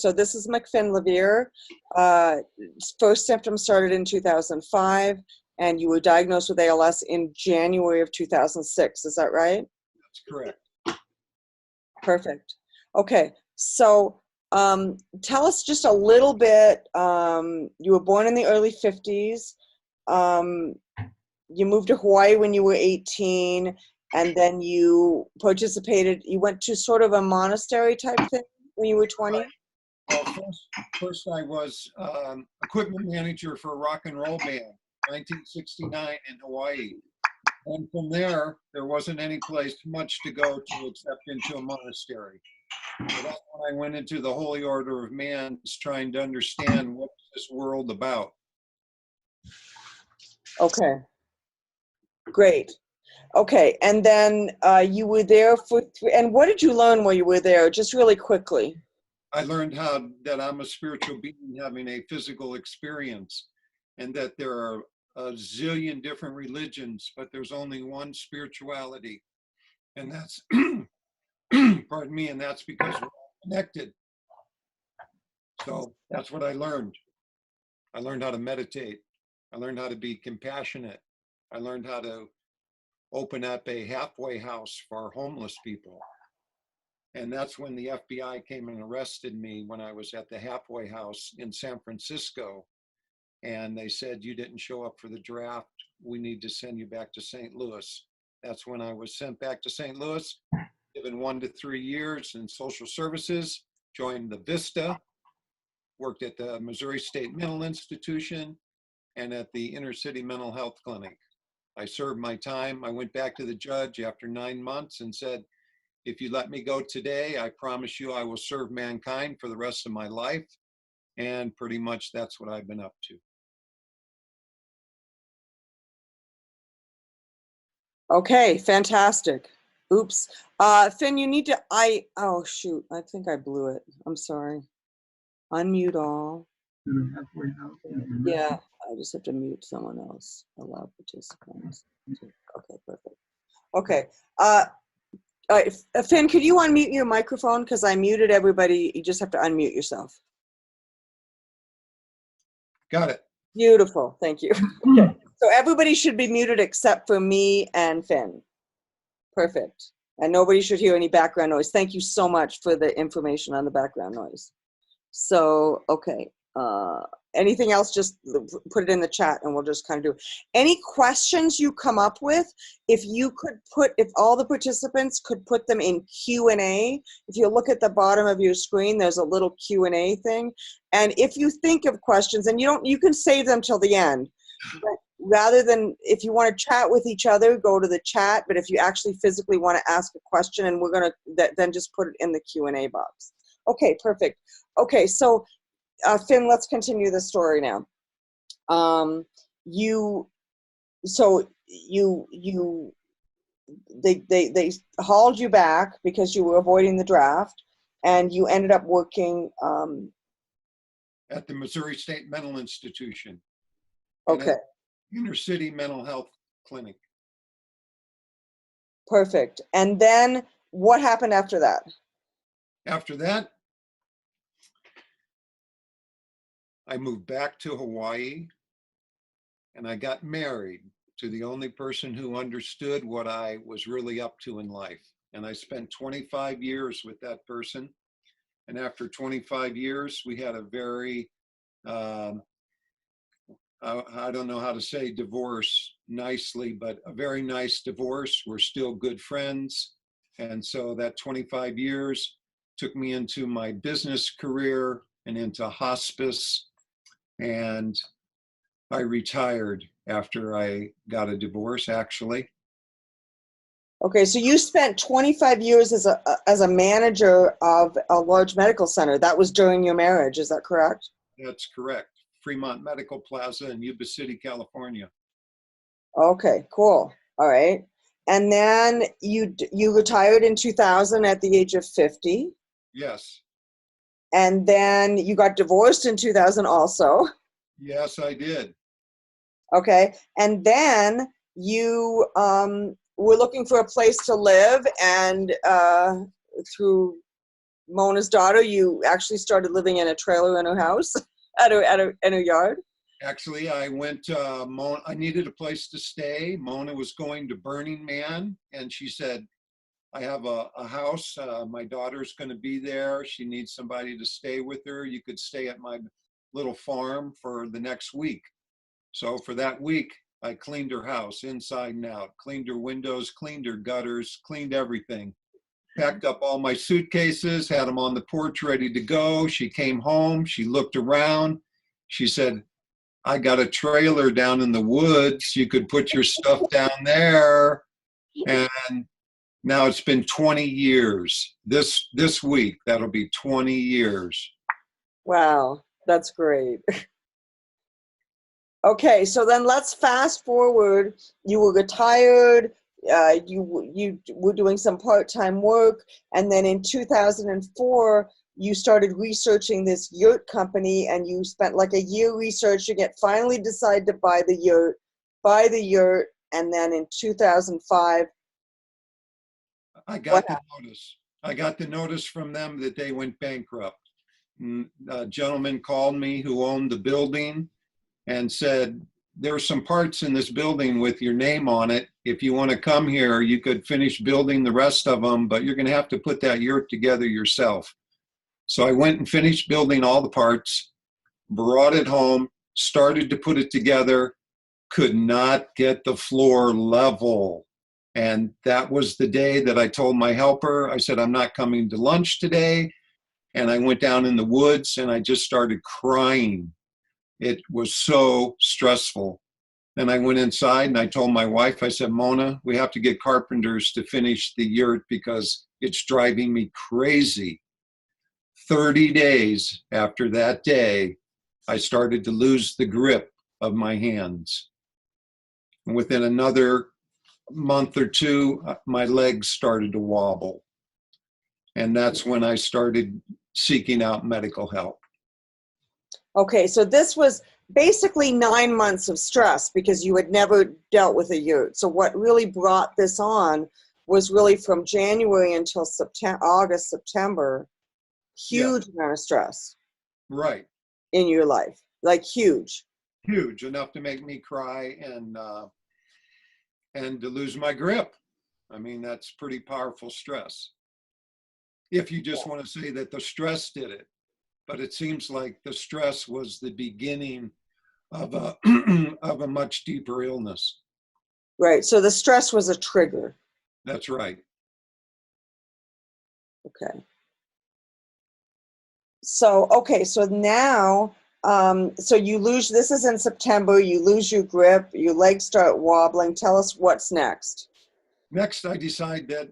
So this is McFinn Lovere. First symptoms started in 2005, and you were diagnosed with ALS in January of 2006. Is that right? That's correct. Perfect. Okay, so tell us just a little bit. You were born in the early 50s. You moved to Hawaii when you were 18, and then you went to sort of a monastery type thing when you were 20? Well, first I was equipment manager for a rock and roll band, 1969 in Hawaii. And from there wasn't any place much to go to except into a monastery. So that's when I went into the Holy Order of Mans, trying to understand what is this world about. Okay, great. Okay, and then you were there and what did you learn while you were there, just really quickly? I learned that I'm a spiritual being having a physical experience, and that there are a zillion different religions, but there's only one spirituality, and that's, pardon me, and that's because we're all connected. So that's what I learned. I learned how to meditate. I learned how to be compassionate. I learned how to open up a halfway house for homeless people. And that's when the FBI came and arrested me when I was at the halfway house in San Francisco. And they said, you didn't show up for the draft. We need to send you back to St. Louis. That's when I was sent back to St. Louis, given 1 to 3 years in social services, joined the VISTA, worked at the Missouri State Mental Institution and at the Inner City Mental Health Clinic. I served my time. I went back to the judge after 9 months and said, if you let me go today, I promise you I will serve mankind for the rest of my life. And pretty much that's what I've been up to. Okay, fantastic. Oops. Finn, you need to, oh shoot, I think I blew it. I'm sorry. Unmute all. Yeah, I just have to mute someone else. Allow participants. Okay, perfect. Okay. All right, Finn, could you unmute your microphone? Because I muted everybody. You just have to unmute yourself. Got it. Beautiful. Thank you. Okay. So everybody should be muted except for me and Finn. Perfect. And nobody should hear any background noise. Thank you so much for the information on the background noise. So, okay. Anything else, just put it in the chat and we'll just kind of do it. Any questions you come up with, if all the participants could put them in Q&A. If you look at the bottom of your screen, there's a little Q&A thing. And if you think of questions, and you can save them till the end. But rather than, if you want to chat with each other, go to the chat. But if you actually physically want to ask a question, and we're going to then just put it in the Q&A box. Okay, perfect. Okay, so Finn, let's continue the story now. They hauled you back because you were avoiding the draft, and you ended up working at the Missouri State Mental Institution. Okay. Inner City Mental Health Clinic. Perfect. And then what happened after that? After that, I moved back to Hawaii and I got married to the only person who understood what I was really up to in life. And I spent 25 years with that person. And after 25 years, we had a very, I don't know how to say divorce nicely, but a very nice divorce. We're still good friends. And so that 25 years took me into my business career and into hospice. And I retired after I got a divorce, actually. Okay, so you spent 25 years as a manager of a large medical center. That was during your marriage, is that correct? That's correct. Fremont Medical Plaza in Yuba City, California. Okay, cool. All right. And then you retired in 2000 at the age of 50. Yes. And then you got divorced in 2000 also. Yes, I did. Okay. And then you were looking for a place to live, and through Mona's daughter, you actually started living in a trailer in her house, in her yard? Actually, I went, I needed a place to stay. Mona was going to Burning Man, and she said, I have a house. My daughter's going to be there. She needs somebody to stay with her. You could stay at my little farm for the next week. So for that week, I cleaned her house inside and out, cleaned her windows, cleaned her gutters, cleaned everything. Packed up all my suitcases, had them on the porch ready to go. She came home. She looked around. She said, I got a trailer down in the woods. You could put your stuff down there. And now it's been 20 years. This week, that'll be 20 years. Wow, that's great. Okay, so then let's fast forward. You were retired. You were doing some part-time work, and then in 2004, you started researching this yurt company, and you spent like a year researching it. Finally, decided to buy the yurt, and then in 2005, I got the notice. I got the notice from them that they went bankrupt. A gentleman called me who owned the building and said, there's some parts in this building with your name on it. If you want to come here, you could finish building the rest of them, but you're going to have to put that yurt together yourself. So I went and finished building all the parts, brought it home, started to put it together, could not get the floor level. And that was the day that I told my helper, I said, I'm not coming to lunch today. And I went down in the woods and I just started crying. It was so stressful. And I went inside and I told my wife, I said, Mona, we have to get carpenters to finish the yurt because it's driving me crazy. 30 days after that day, I started to lose the grip of my hands. And within another month or two, my legs started to wobble. And that's when I started seeking out medical help. Okay, so this was basically 9 months of stress because you had never dealt with a yurt. So what really brought this on was really from January until August, September, huge amount of stress. Right. In your life, like huge. Huge, enough to make me cry and to lose my grip. I mean, that's pretty powerful stress. If you just want to say that the stress did it. But it seems like the stress was the beginning of a, of a much deeper illness. Right. So the stress was a trigger. That's right. Okay. So now, so you lose, this is in September, you lose your grip, your legs start wobbling. Tell us what's next. Next, I decide that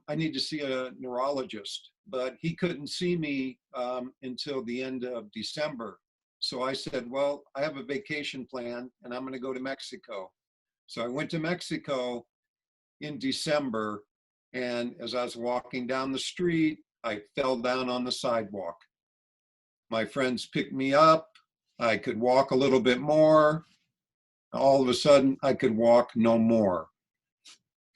I need to see a neurologist, but he couldn't see me until the end of December. So I said, well, I have a vacation plan and I'm going to go to Mexico. So I went to Mexico in December, and as I was walking down the street, I fell down on the sidewalk. My friends picked me up. I could walk a little bit more. All of a sudden, I could walk no more.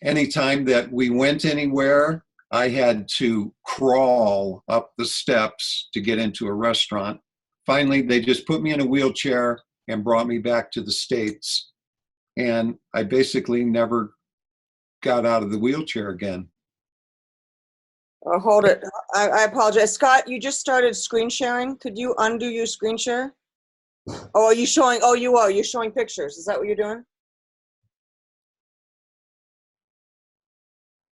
Anytime that we went anywhere, I had to crawl up the steps to get into a restaurant. Finally, they just put me in a wheelchair and brought me back to the States. And I basically never got out of the wheelchair again. Hold it. I apologize. Scott, you just started screen sharing. Could you undo your screen share? Oh, are you showing? Oh, you are. You're showing pictures. Is that what you're doing?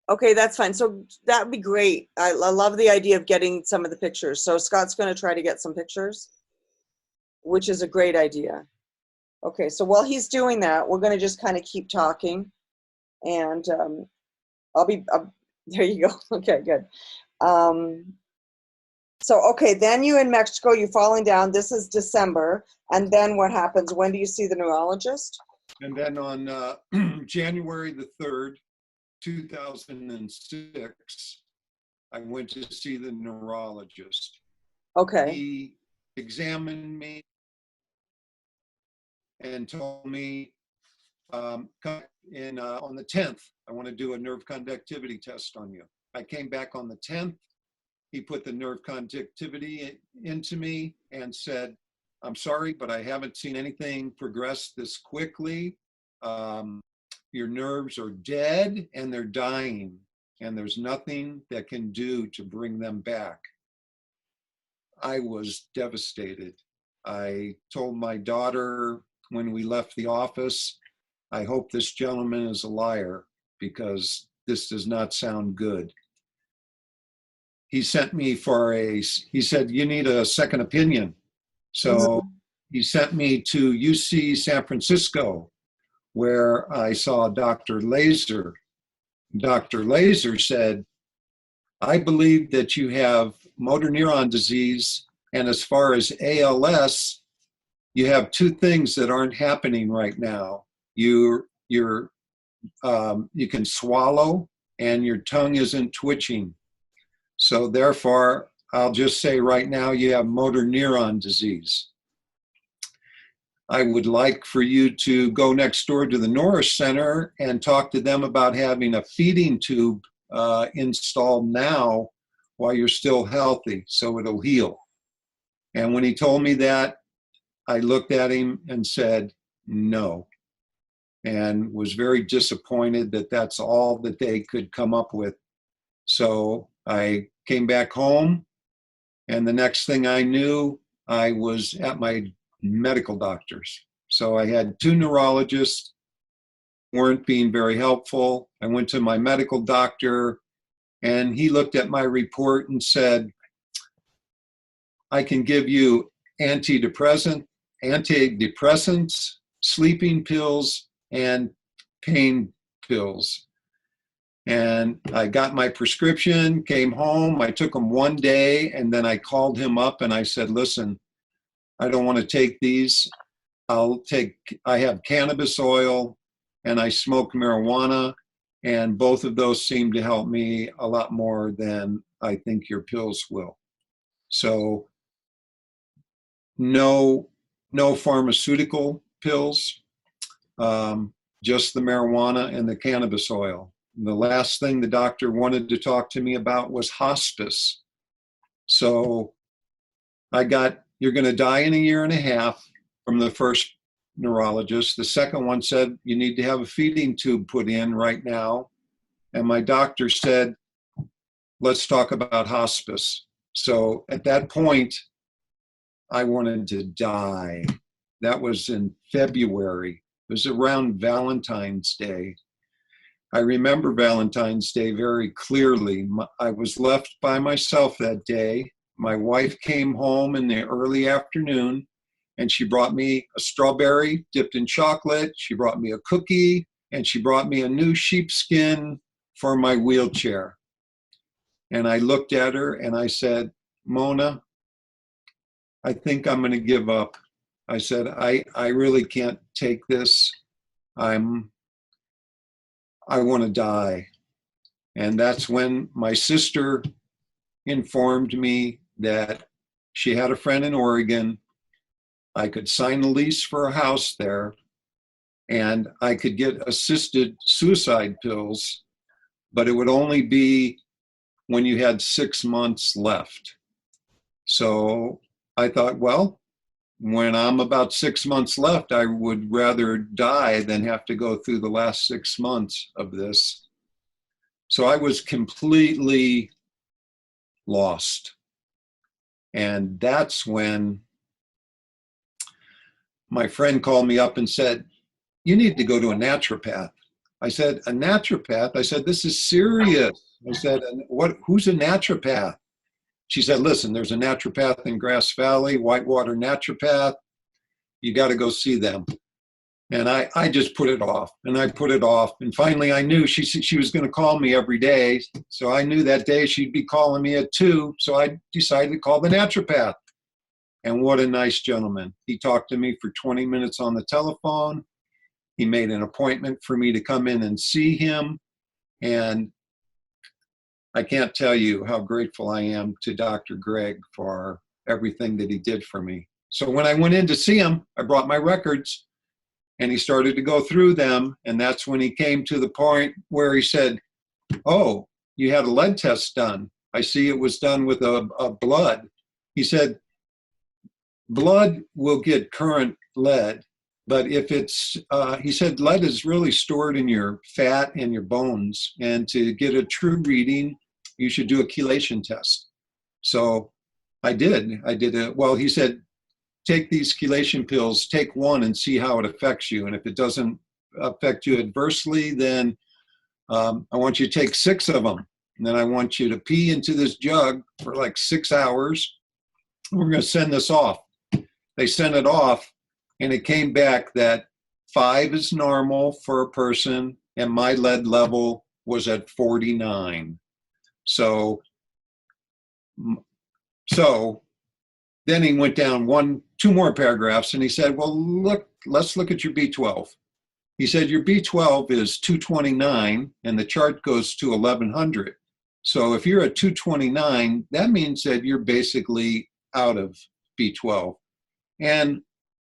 Okay, that's fine. So that'd be great. I love the idea of getting some of the pictures. So Scott's going to try to get some pictures, which is a great idea. Okay, so while he's doing that, we're going to just kind of keep talking. And there you go. Okay, good. So, okay, then you're in Mexico, you're falling down. This is December. And then what happens? When do you see the neurologist? And then on January the 3rd, 2006, I went to see the neurologist. Okay. He examined me and told me on the 10th, I want to do a nerve conductivity test on you. I came back on the 10th. he put the nerve conductivity into me and said, I'm sorry, but I haven't seen anything progress this quickly. Your nerves are dead and they're dying, and there's nothing that can do to bring them back. I was devastated. I told my daughter when we left the office, I hope this gentleman is a liar, because this does not sound good. He sent me he said, you need a second opinion. So he sent me to UC San Francisco, where I saw Dr. Laser. Dr. Laser said, I believe that you have motor neuron disease, and as far as ALS, you have two things that aren't happening right now. You can swallow, and your tongue isn't twitching. So therefore, I'll just say right now, you have motor neuron disease. I would like for you to go next door to the Norris Center and talk to them about having a feeding tube installed now while you're still healthy, so it'll heal. And when he told me that, I looked at him and said, no, and was very disappointed that that's all that they could come up with. So I came back home, and the next thing I knew, I was at my medical doctors. So I had two neurologists, weren't being very helpful. I went to my medical doctor, and he looked at my report and said, I can give you antidepressants, sleeping pills, and pain pills. And I got my prescription, came home, I took them one day, and then I called him up and I said, listen, I don't want to take these. I have cannabis oil and I smoke marijuana, and both of those seem to help me a lot more than I think your pills will. So no pharmaceutical pills, just the marijuana and the cannabis oil. The last thing the doctor wanted to talk to me about was hospice. So you're going to die in a year and a half from the first neurologist. The second one said, you need to have a feeding tube put in right now. And my doctor said, let's talk about hospice. So at that point, I wanted to die. That was in February. It was around Valentine's Day. I remember Valentine's Day very clearly. I was left by myself that day. My wife came home in the early afternoon, and she brought me a strawberry dipped in chocolate. She brought me a cookie, and she brought me a new sheepskin for my wheelchair. And I looked at her and I said, Mona, I think I'm going to give up. I said, I really can't take this. I want to die. And that's when my sister informed me that she had a friend in Oregon. I could sign a lease for a house there, and I could get assisted suicide pills, but it would only be when you had 6 months left. So I thought, well, when I'm about 6 months left, I would rather die than have to go through the last 6 months of this. So I was completely lost. And that's when my friend called me up and said, you need to go to a naturopath. I said, a naturopath? I said, this is serious. I said, who's a naturopath? She said, listen, there's a naturopath in Grass Valley, Whitewater Naturopath. You got to go see them. And I just put it off, and I put it off. And finally I knew she was going to call me every day. So I knew that day she'd be calling me at 2. So I decided to call the naturopath. And what a nice gentleman. He talked to me for 20 minutes on the telephone. He made an appointment for me to come in and see him. And I can't tell you how grateful I am to Dr. Greg for everything that he did for me. So when I went in to see him, I brought my records, and he started to go through them. And that's when he came to the point where he said, oh, you had a lead test done. I see it was done with a blood. He said, blood will get current lead, but if it's, he said, lead is really stored in your fat and your bones. And to get a true reading, you should do a chelation test. So I did. Well, he said, take these chelation pills, take one and see how it affects you. And if it doesn't affect you adversely, then I want you to take 6 of them. And then I want you to pee into this jug for like 6 hours. We're going to send this off. They sent it off, and it came back that 5 is normal for a person, and my lead level was at 49. So then he went down 2 more paragraphs, and he said, well, look, let's look at your B12. He said, your B12 is 229, and the chart goes to 1100. So if you're at 229, that means that you're basically out of B12. And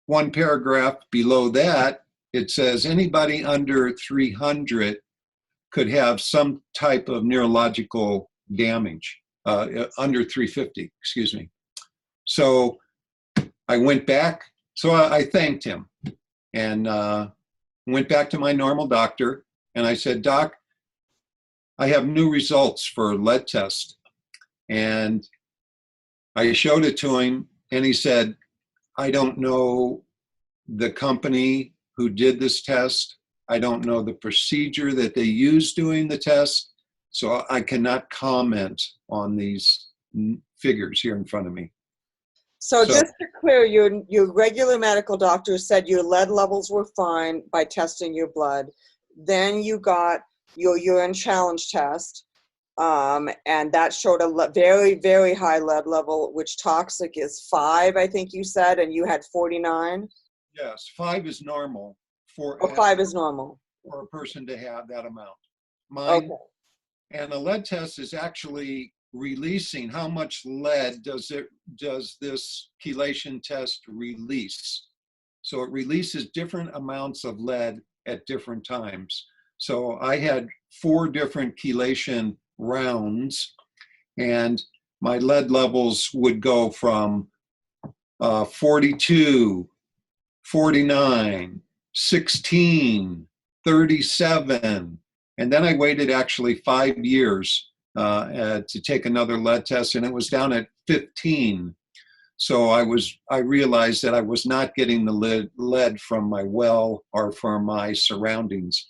1 paragraph below that, it says anybody under 300 could have some type of neurological damage, under 350, excuse me. So I went back, so I thanked him and went back to my normal doctor, and I said, Doc, I have new results for lead test. And I showed it to him, and he said, I don't know the company who did this test. I don't know the procedure that they use doing the test. So I cannot comment on these figures here in front of me. So just to clear, your regular medical doctor said your lead levels were fine by testing your blood. Then you got your urine challenge test, and that showed a very, very high lead level, which toxic is 5, I think you said, and you had 49? Yes, 5 is normal. 5 is normal. For a person to have that amount. Okay. And a lead test is actually releasing how much lead does this chelation test release. So it releases different amounts of lead at different times. So I had 4 different chelation rounds, and my lead levels would go from 42, 49, 16, 37, and then I waited actually 5 years to take another lead test, and it was down at 15. So I realized that I was not getting the lead from my well or from my surroundings.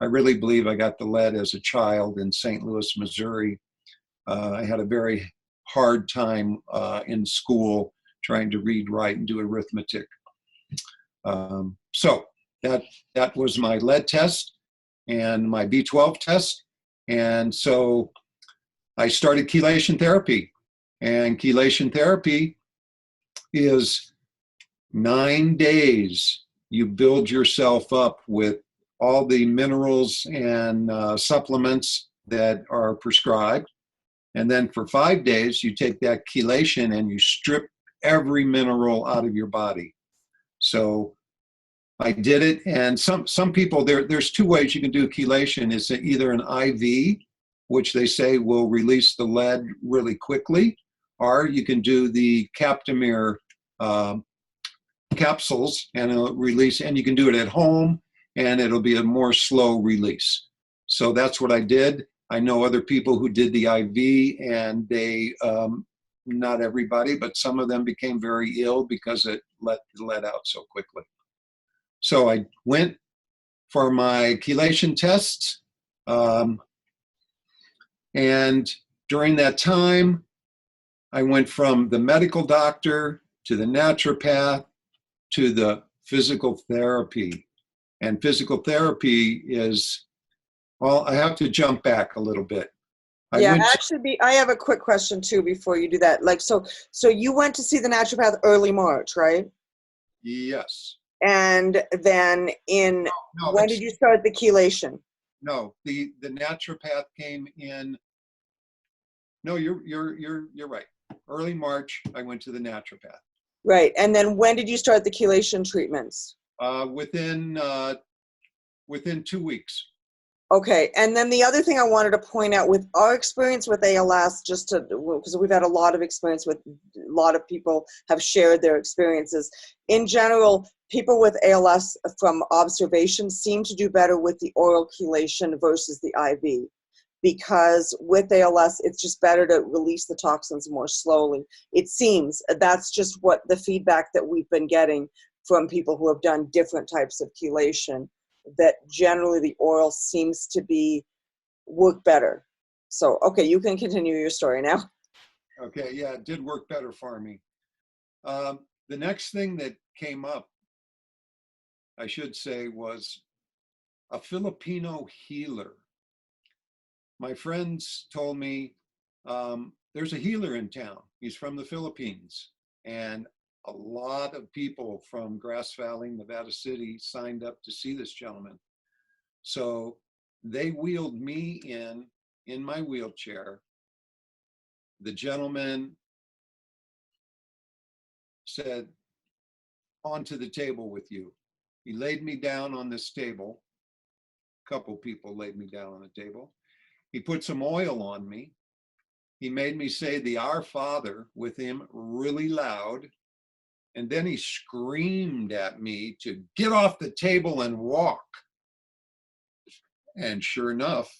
I really believe I got the lead as a child in St. Louis, Missouri. I had a very hard time in school trying to read, write, and do arithmetic. So that was my lead test and my B12 test. And so I started chelation therapy. And chelation therapy is 9 days. You build yourself up with all the minerals and supplements that are prescribed. And then for 5 days, you take that chelation and you strip every mineral out of your body. So I did it, and some people, there's 2 ways you can do chelation. It's either an IV, which they say will release the lead really quickly, or you can do the Captamir capsules, and it'll release, and you can do it at home, and it'll be a more slow release. So that's what I did. I know other people who did the IV, and they, not everybody, but some of them became very ill because it let the lead out so quickly. So I went for my chelation tests, and during that time, I went from the medical doctor to the naturopath to the physical therapy. And physical therapy is, well, I have to jump back a little bit. I have a quick question too before you do that. Like, so you went to see the naturopath early March, right? Yes. And then when did you start the chelation? No, the naturopath came in. No, you're right. Early March, I went to the naturopath. Right, and then when did you start the chelation treatments? Within 2 weeks. Okay, and then the other thing I wanted to point out with our experience with ALS, just to, because we've had a lot of experience with, a lot of people have shared their experiences. In general, people with ALS from observation seem to do better with the oral chelation versus the IV. Because with ALS, it's just better to release the toxins more slowly. It seems that's just what the feedback that we've been getting from people who have done different types of chelation, that generally the oral seems to be work better. So, okay, you can continue your story now. Okay, yeah, it did work better for me. The next thing that came up, I should say, was a Filipino healer. My friends told me there's a healer in town. He's from the Philippines. And a lot of people from Grass Valley, Nevada City signed up to see this gentleman. So they wheeled me in my wheelchair. The gentleman said, onto the table with you. He laid me down on this table. A couple people laid me down on the table. He put some oil on me. He made me say the Our Father with him really loud. And then he screamed at me to get off the table and walk. And sure enough,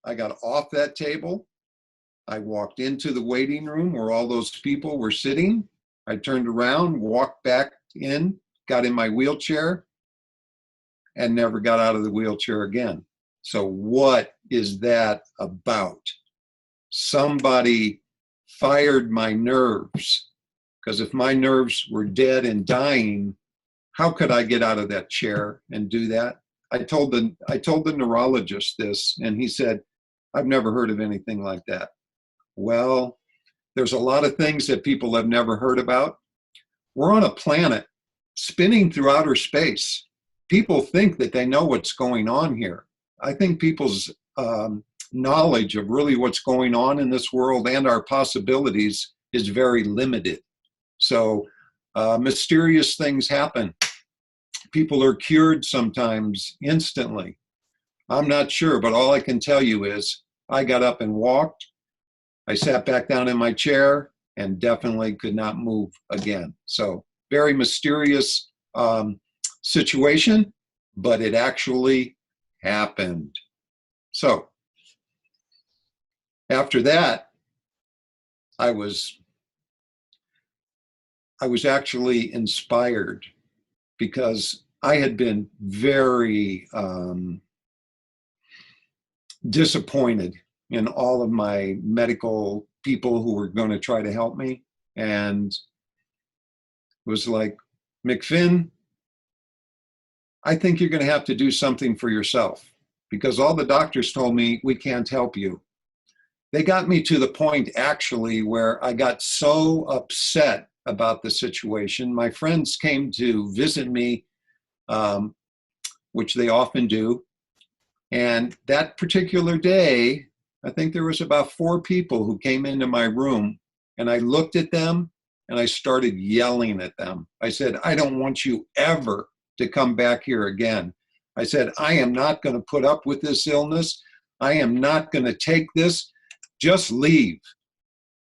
I got off that table. I walked into the waiting room where all those people were sitting. I turned around, walked back in, got in my wheelchair, and never got out of the wheelchair again. So what is that about? Somebody fired my nerves, because if my nerves were dead and dying, how could I get out of that chair and do that? I told the neurologist this, and he said, I've never heard of anything like that. Well, there's a lot of things that people have never heard about. We're on a planet spinning through outer space. People think that they know what's going on here. I think people's knowledge of really what's going on in this world and our possibilities is very limited. So mysterious things happen. People are cured sometimes instantly. I'm not sure, but all I can tell you is I got up and walked. I sat back down in my chair and definitely could not move again. So very mysterious situation, but it actually happened. So after that, I was actually inspired, because I had been very disappointed in all of my medical people who were going to try to help me, and was like, McFinn, I think you're going to have to do something for yourself, because all the doctors told me, we can't help you. They got me to the point actually where I got so upset about the situation. My friends came to visit me, which they often do. And that particular day, I think there was about 4 people who came into my room, and I looked at them and I started yelling at them. I said, I don't want you ever to come back here again. I said, I am not going to put up with this illness. I am not going to take this. Just leave.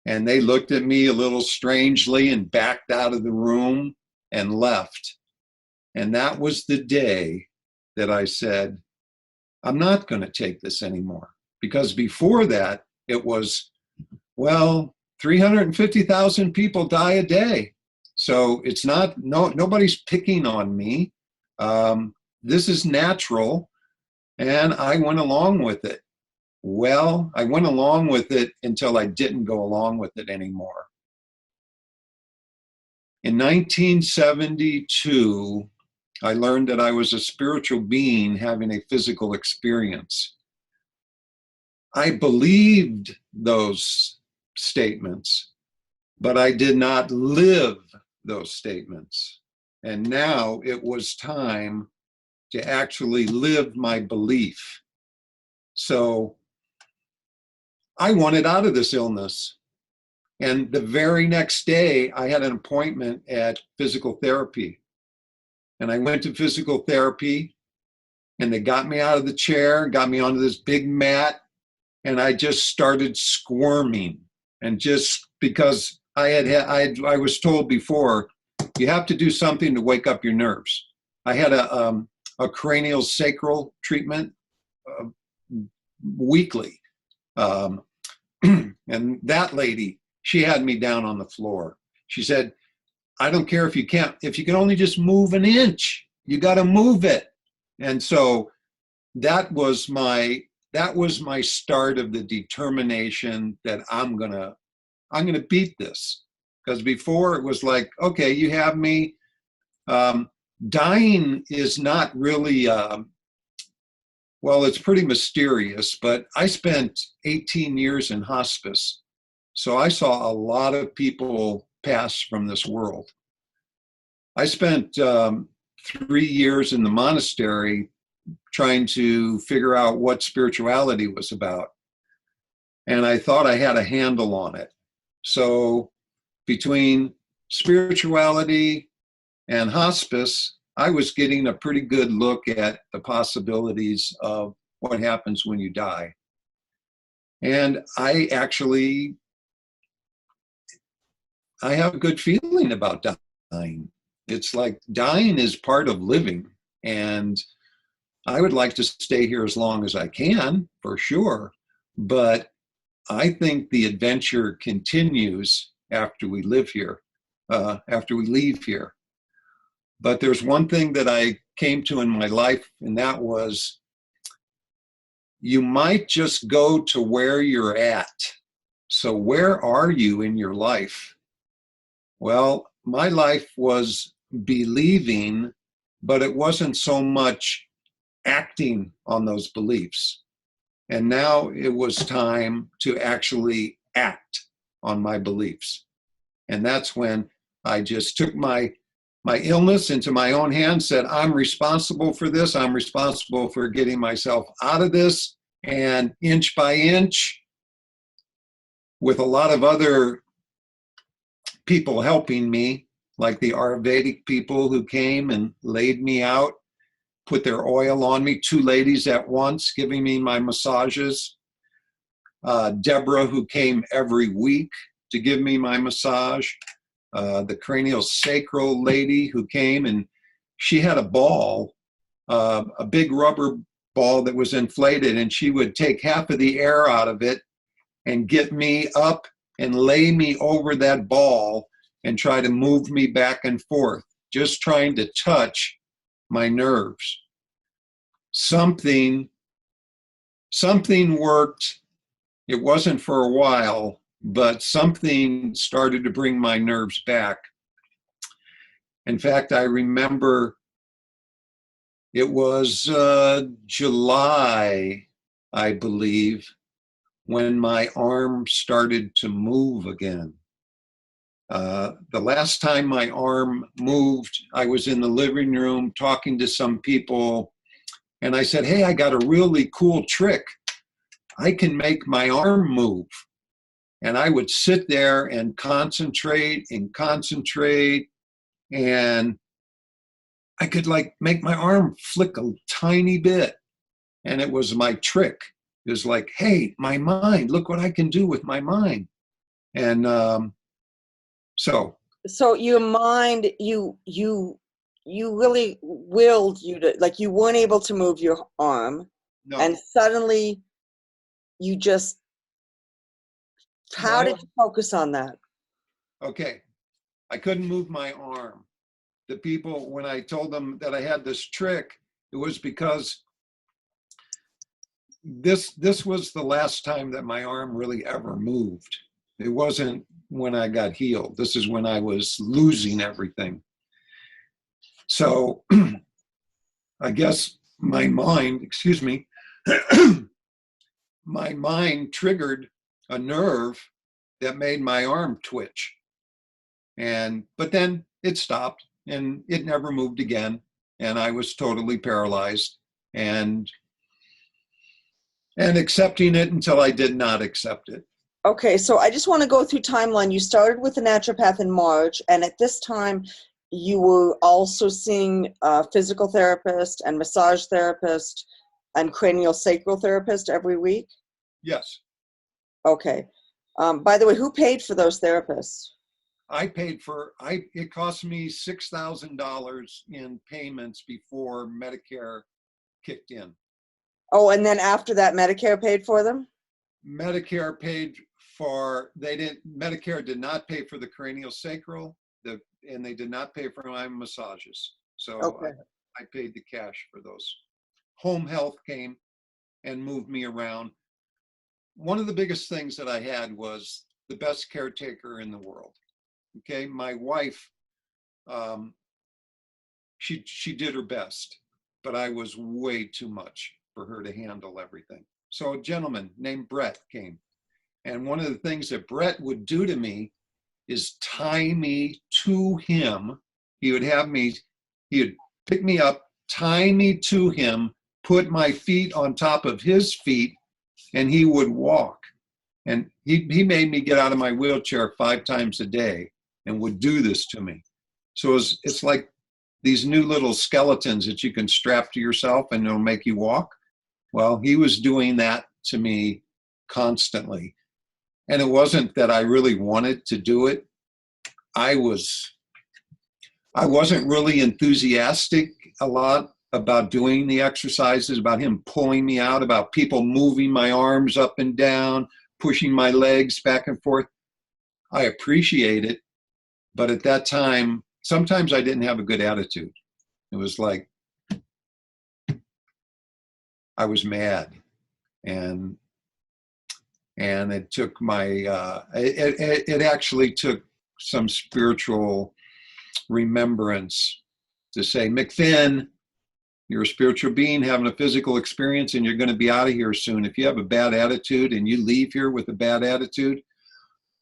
And they looked at me a little strangely and backed out of the room and left. And that was the day that I said, I'm not going to take this anymore. Because before that, it was, well, 350,000 people die a day. So it's not, nobody's picking on me. This is natural. And I went along with it. Well, I went along with it until I didn't go along with it anymore. In 1972, I learned that I was a spiritual being having a physical experience. I believed those statements, but I did not live those statements. And now it was time to actually live my belief. So I wanted out of this illness. And the very next day, I had an appointment at physical therapy. And I went to physical therapy, And they got me out of the chair, got me onto this big mat, and I just started squirming. And just because I was told before, you have to do something to wake up your nerves. I had a cranial sacral treatment weekly. And that lady, she had me down on the floor. She said, I don't care if you can only just move an inch, you got to move it. And so that was my start of the determination that I'm gonna beat this. Because before it was like, okay, you have me. Dying is not really, well, it's pretty mysterious, but I spent 18 years in hospice. So I saw a lot of people pass from this world. I spent 3 years in the monastery trying to figure out what spirituality was about. And I thought I had a handle on it. So between spirituality and hospice, I was getting a pretty good look at the possibilities of what happens when you die. And I have a good feeling about dying. It's like dying is part of living. And I would like to stay here as long as I can, for sure. But I think the adventure continues after we live here, after we leave here. But there's one thing that I came to in my life, and that was, you might just go to where you're at. So where are you in your life? Well, my life was believing, but it wasn't so much acting on those beliefs. And now it was time to actually act on my beliefs. And that's when I just took my illness into my own hands, said, I'm responsible for this. I'm responsible for getting myself out of this. And inch by inch, with a lot of other people helping me, like the Ayurvedic people who came and laid me out, put their oil on me, 2 ladies at once giving me my massages. Deborah, who came every week to give me my massage. The cranial sacral lady who came, and she had a ball, a big rubber ball that was inflated, and she would take half of the air out of it and get me up and lay me over that ball and try to move me back and forth, just trying to touch my nerves. Something worked. It wasn't for a while, but something started to bring my nerves back. In fact, I remember it was July, I believe, when my arm started to move again. The last time my arm moved, I was in the living room talking to some people, and I said, hey, I got a really cool trick. I can make my arm move. And I would sit there and concentrate, and I could like make my arm flick a tiny bit. And it was my trick. It was like, hey, my mind, look what I can do with my mind. And so your mind, you really willed you to, like, you weren't able to move your arm. no. And suddenly you just, how did you focus on that? Okay, I couldn't move my arm. The people, when I told them that I had this trick, it was because this was the last time that my arm really ever moved. It wasn't when I got healed. This is when I was losing everything. So I guess my mind, my mind triggered a nerve that made my arm twitch. But then it stopped and it never moved again. And I was totally paralyzed and accepting it until I did not accept it. Okay, so I just want to go through timeline. You started with the naturopath in March, and at this time, you were also seeing a physical therapist and massage therapist and cranial sacral therapist every week? Yes. Okay. By the way, who paid for those therapists? I paid for, it cost me $6,000 in payments before Medicare kicked in. Oh, and then after that, Medicare paid for them? Medicare paid for, Medicare did not pay for the cranial sacral, and they did not pay for my massages. So Okay. I paid the cash for those. Home health came and moved me around. One of the biggest things that I had was the best caretaker in the world. Okay, my wife, she did her best, but I was way too much for her to handle everything. So a gentleman named Brett came. And one of the things that Brett would do to me is tie me to him. He would pick me up, tie me to him, put my feet on top of his feet, and he would walk. And he made me get out of my wheelchair 5 times a day and would do this to me. So it's like these new little skeletons that you can strap to yourself and it'll make you walk. Well, he was doing that to me constantly. And it wasn't that I really wanted to do it. I wasn't really enthusiastic a lot about doing the exercises, about him pulling me out, about people moving my arms up and down, pushing my legs back and forth. I appreciate it. But at that time, sometimes I didn't have a good attitude. It was like I was mad. And it took it actually took some spiritual remembrance to say, McFinn, you're a spiritual being having a physical experience and you're going to be out of here soon. If you have a bad attitude and you leave here with a bad attitude,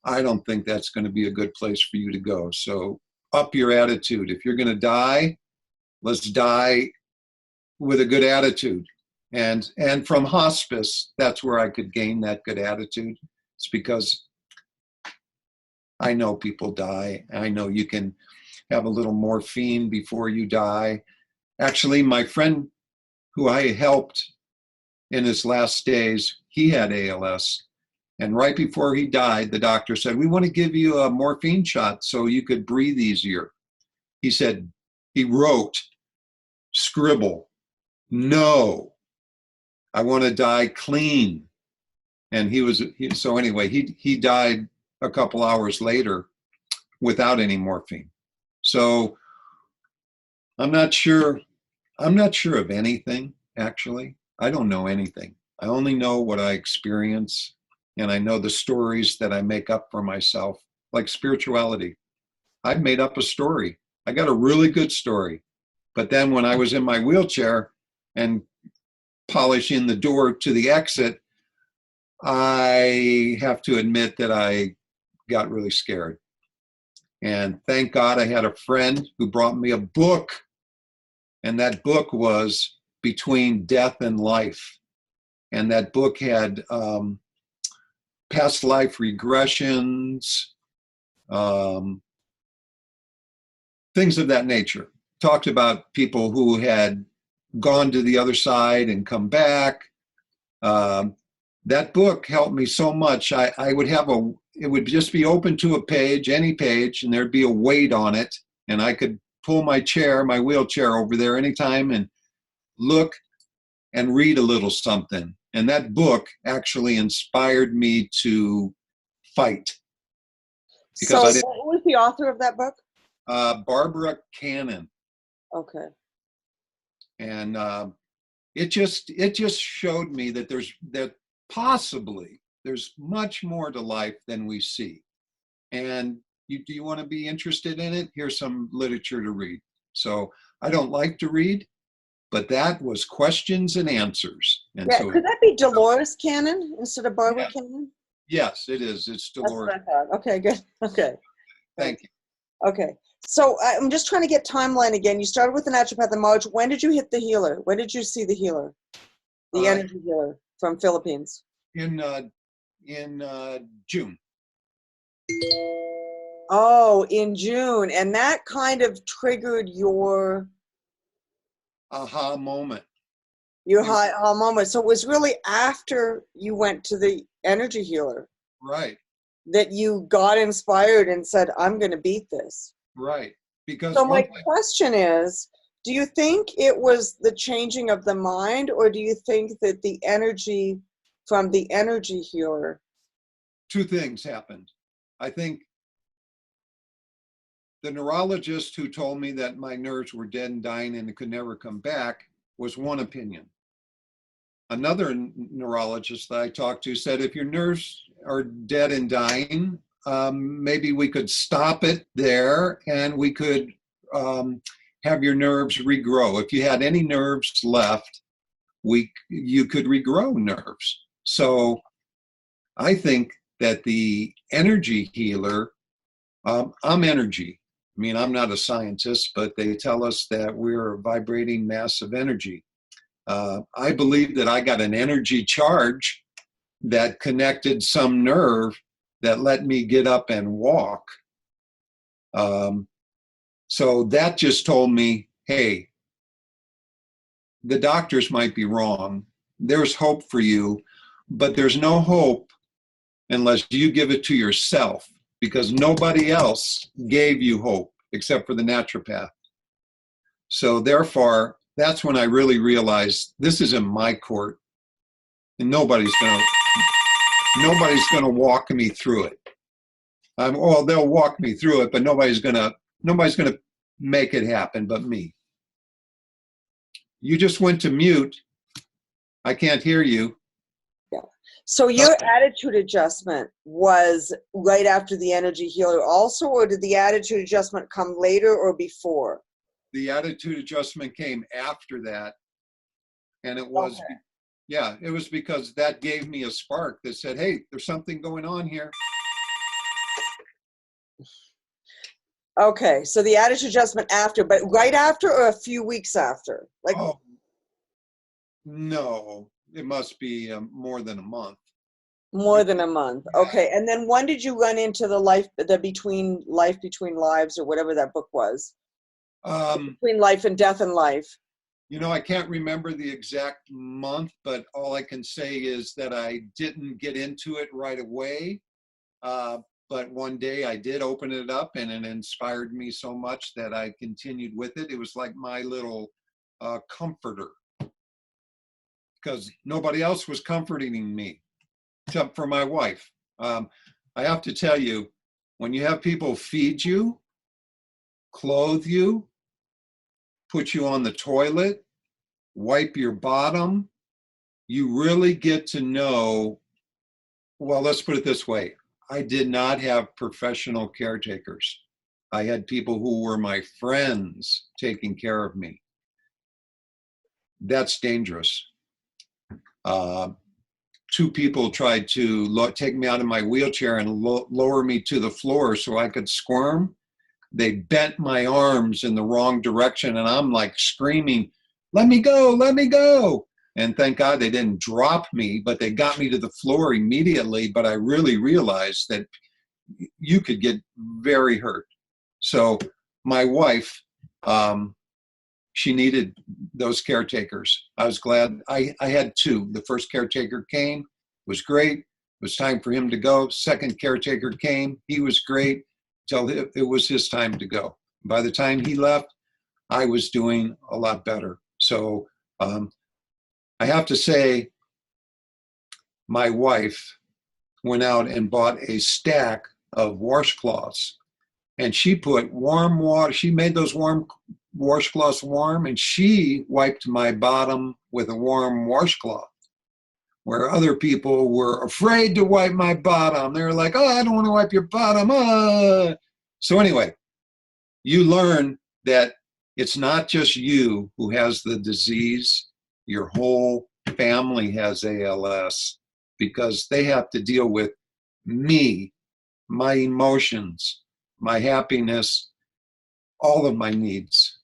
I don't think that's going to be a good place for you to go. So up your attitude. If you're going to die, let's die with a good attitude. And from hospice, that's where I could gain that good attitude. It's because I know people die. I know you can have a little morphine before you die. Actually, my friend who I helped in his last days, he had ALS. And right before he died, the doctor said, we want to give you a morphine shot so you could breathe easier. He said, he wrote, scribble, no, I want to die clean. And so anyway, he died a couple hours later without any morphine. So I'm not sure of anything, actually. I don't know anything. I only know what I experience, and I know the stories that I make up for myself, like spirituality. I've made up a story. I got a really good story. But then when I was in my wheelchair and polishing the door to the exit, I have to admit that I got really scared. And thank God I had a friend who brought me a book. And that book was Between Death and Life. And that book had past life regressions, things of that nature. Talked about people who had gone to the other side and come back. That book helped me so much. I would have it would just be open to a page, any page, and there'd be a weight on it. And I could pull my wheelchair over there anytime and look and read a little something. And that book actually inspired me to fight. So what was the author of that book? Barbara Cannon. Okay. And it just showed me that possibly there's much more to life than we see. And do you want to be interested in it? Here's some literature to read. So I don't like to read, but that was questions and answers. And yeah, so could that be Dolores Cannon instead of Barbara Cannon? Yes, it is. It's Dolores. That's what I thought. Okay, good. Okay. Thank you. Okay. So I'm just trying to get timeline again. You started with the naturopath in March. When did you hit the healer? When did you see the healer? The energy healer from Philippines? In June. Oh, in June. And that kind of triggered your Aha moment. It- high moment. So it was really after you went to the energy healer right, that you got inspired and said, I'm going to beat this. right. Because So my one thing, question is, do you think it was the changing of the mind, or do you think that the energy from the energy healer? two things happened. I think the neurologist who told me that my nerves were dead and dying and could never come back was one opinion. Another neurologist that I talked to said, if your nerves are dead and dying, maybe we could stop it there and we could have your nerves regrow. If you had any nerves left, you could regrow nerves. So I think that the energy healer, I'm energy. I mean, I'm not a scientist, but they tell us that we're a vibrating mass of energy. I believe that I got an energy charge that connected some nerve that let me get up and walk. So that just told me, hey, the doctors might be wrong. There's hope for you, but there's no hope unless you give it to yourself, because nobody else gave you hope except for the naturopath. So therefore, that's when I really realized this is in my court, and nobody's gonna walk me through it. Well, they'll walk me through it, but nobody's gonna make it happen but me. You just went to mute. I can't hear you. Yeah. So your attitude adjustment was right after the energy healer also, or did the attitude adjustment come later or before? The attitude adjustment came after that, and it was, Okay. yeah, it was because that gave me a spark that said, hey, there's something going on here. Okay, so the attitude adjustment after, but right after or a few weeks after? Like, Oh, no, it must be more than a month. more than a month. Okay, and then when did you run into the life between lives, or whatever that book was? Between life and death and life. You know, I can't remember the exact month, but all I can say is that I didn't get into it right away. But one day I did open it up, and it inspired me so much that I continued with it. It was like my little comforter, because nobody else was comforting me except for my wife. I have to tell you, when you have people feed you, clothe you, put you on the toilet, wipe your bottom, you really get to know, well, let's put it this way. I did not have professional caretakers. I had people who were my friends taking care of me. That's dangerous. Two people tried to take me out of my wheelchair and lower me to the floor so I could squirm. They bent my arms in the wrong direction, and I'm like screaming, let me go, let me go. And thank God they didn't drop me, but they got me to the floor immediately. But I really realized that you could get very hurt. So my wife, she needed those caretakers. I was glad I had two. The first caretaker came, was great. It was time for him to go. Second caretaker came, he was great till it was his time to go. By the time he left, I was doing a lot better. So I have to say, my wife went out and bought a stack of washcloths, and she put warm water. She made those warm washcloths warm, and she wiped my bottom with a warm washcloth, where other people were afraid to wipe my bottom. They were like, oh, I don't want to wipe your bottom. So anyway, you learn that it's not just you who has the disease. Your whole family has ALS, because they have to deal with me, my emotions, my happiness, all of my needs.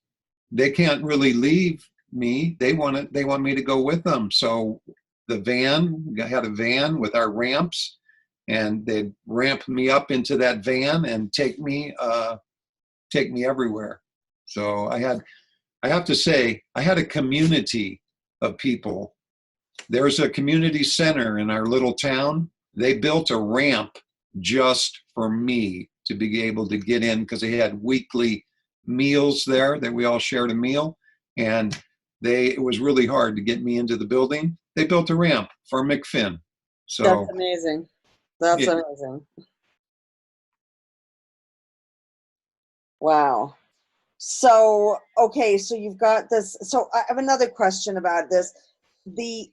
They can't really leave me. They want me to go with them. So the van, I had a van with our ramps, and they'd ramp me up into that van and take me everywhere. So I have to say, I had a community of people. There's a community center in our little town. They built a ramp just for me to be able to get in, because they had weekly meals there that we all shared a meal. And it was really hard to get me into the building. They built a ramp for McFinn. So That's amazing. That's yeah. amazing. Wow. So, okay, so you've got this. So I have another question about this. They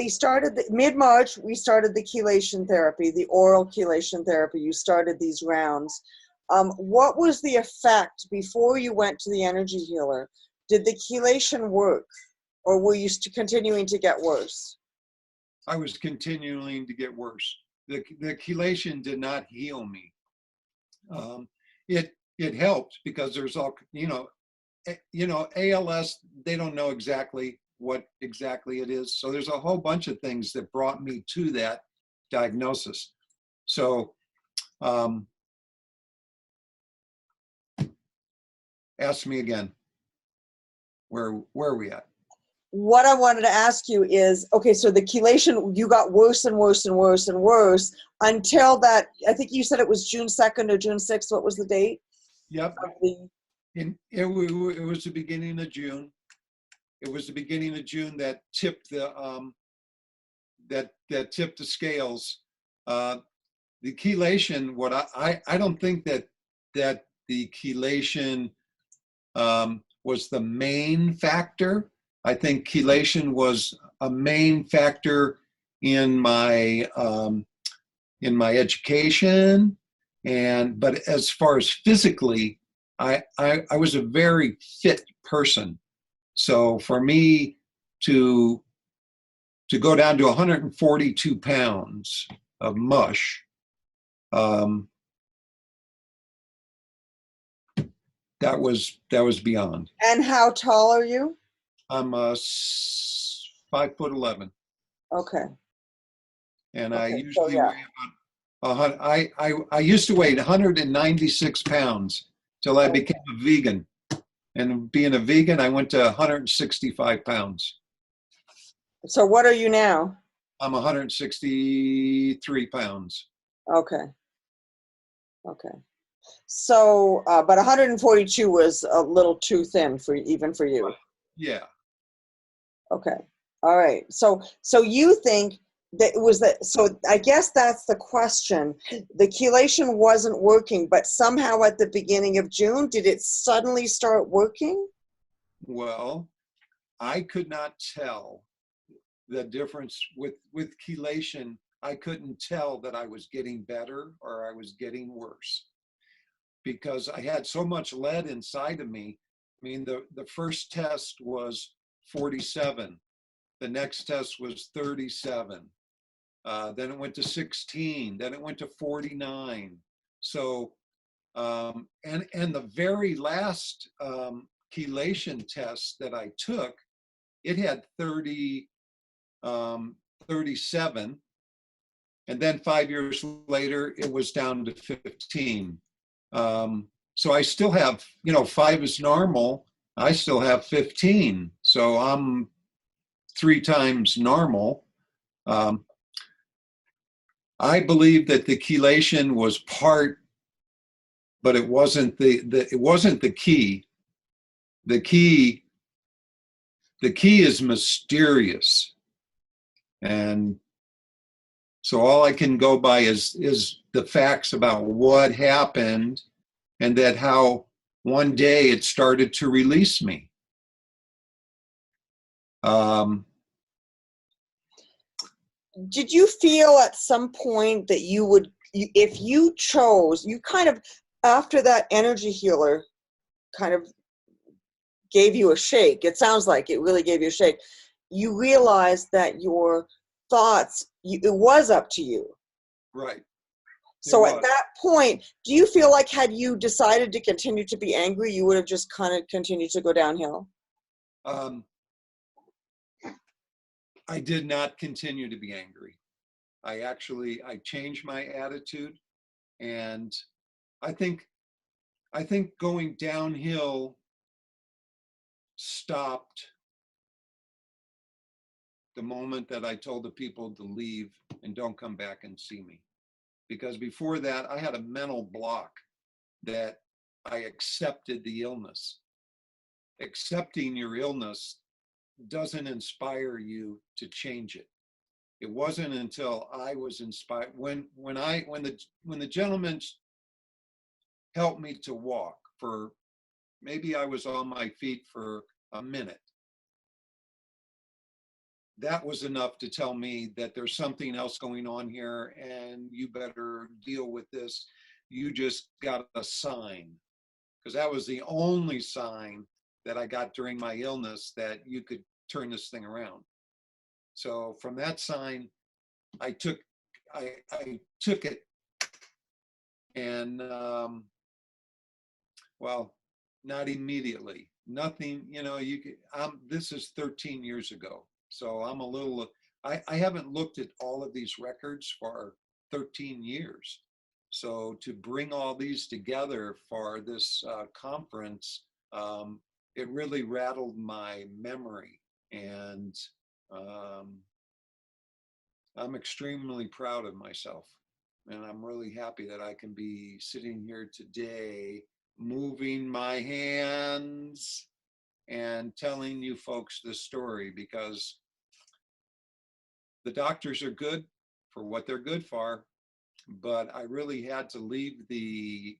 started mid-March. We started the chelation therapy, the oral chelation therapy. You started these rounds. What was the effect before you went to the energy healer? Did the chelation work, or were you continuing to get worse? I was continuing to get worse. The chelation did not heal me. It helped because there's all, ALS, they don't know exactly what exactly it is. So there's a whole bunch of things that brought me to that diagnosis. So ask me again, where are we at? What I wanted to ask you is, okay, so the chelation, you got worse and worse and worse and worse until that, I think you said it was June 2nd or June 6th. What was the date? Yep. It was the beginning of June. It was the beginning of June that tipped the that tipped the scales. The chelation, I don't think that the chelation was the main factor. I think chelation was a main factor in my education, but as far as physically, I was a very fit person. So for me to go down to 142 pounds of mush, that was beyond. And how tall are you? I'm 5'11". Okay. And Okay, I usually so, yeah. weigh about I used to weigh 196 pounds till I became a vegan. And being a vegan, I went to 165 pounds. So what are you now? I'm 163 pounds. Okay. Okay. So, but 142 was a little too thin even for you. Yeah. Okay. All right. So you think that it was that, so I guess that's the question. The chelation wasn't working, but somehow at the beginning of June, did it suddenly start working? Well, I could not tell the difference with chelation. I couldn't tell that I was getting better or I was getting worse because I had so much lead inside of me. I mean, the first test was 47. The next test was 37. Then it went to 16. Then it went to 49. So, and the very last chelation test that I took, it had 37. And then 5 years later, it was down to 15. So I still have, 5 is normal. I still have 15. So I'm 3 times normal. I believe that the chelation was part, but it wasn't it wasn't the key. The key is mysterious. And so all I can go by is the facts about what happened and that how one day it started to release me. Did you feel at some point that you would, if you chose, you kind of, after that energy healer kind of gave you a shake, it sounds like it really gave you a shake, you realized that your thoughts, it was up to you. Right. So at that point, do you feel like had you decided to continue to be angry, you would have just kind of continued to go downhill? I did not continue to be angry. I changed my attitude, and I think going downhill stopped the moment that I told the people to leave and don't come back and see me. Because before that, I had a mental block that I accepted the illness. Accepting your illness doesn't inspire you to change it. It wasn't until I was inspired when the gentleman helped me to walk for, maybe I was on my feet for a minute. That was enough to tell me that there's something else going on here and you better deal with this. You just got a sign, because that was the only sign that I got during my illness that you could turn this thing around. So from that sign, I took it, and well, not immediately. Nothing, this is 13 years ago. So I'm a little, I haven't looked at all of these records for 13 years. So to bring all these together for this conference, it really rattled my memory. And I'm extremely proud of myself. And I'm really happy that I can be sitting here today, moving my hands and telling you folks this story, because the doctors are good for what they're good for, but I really had to leave the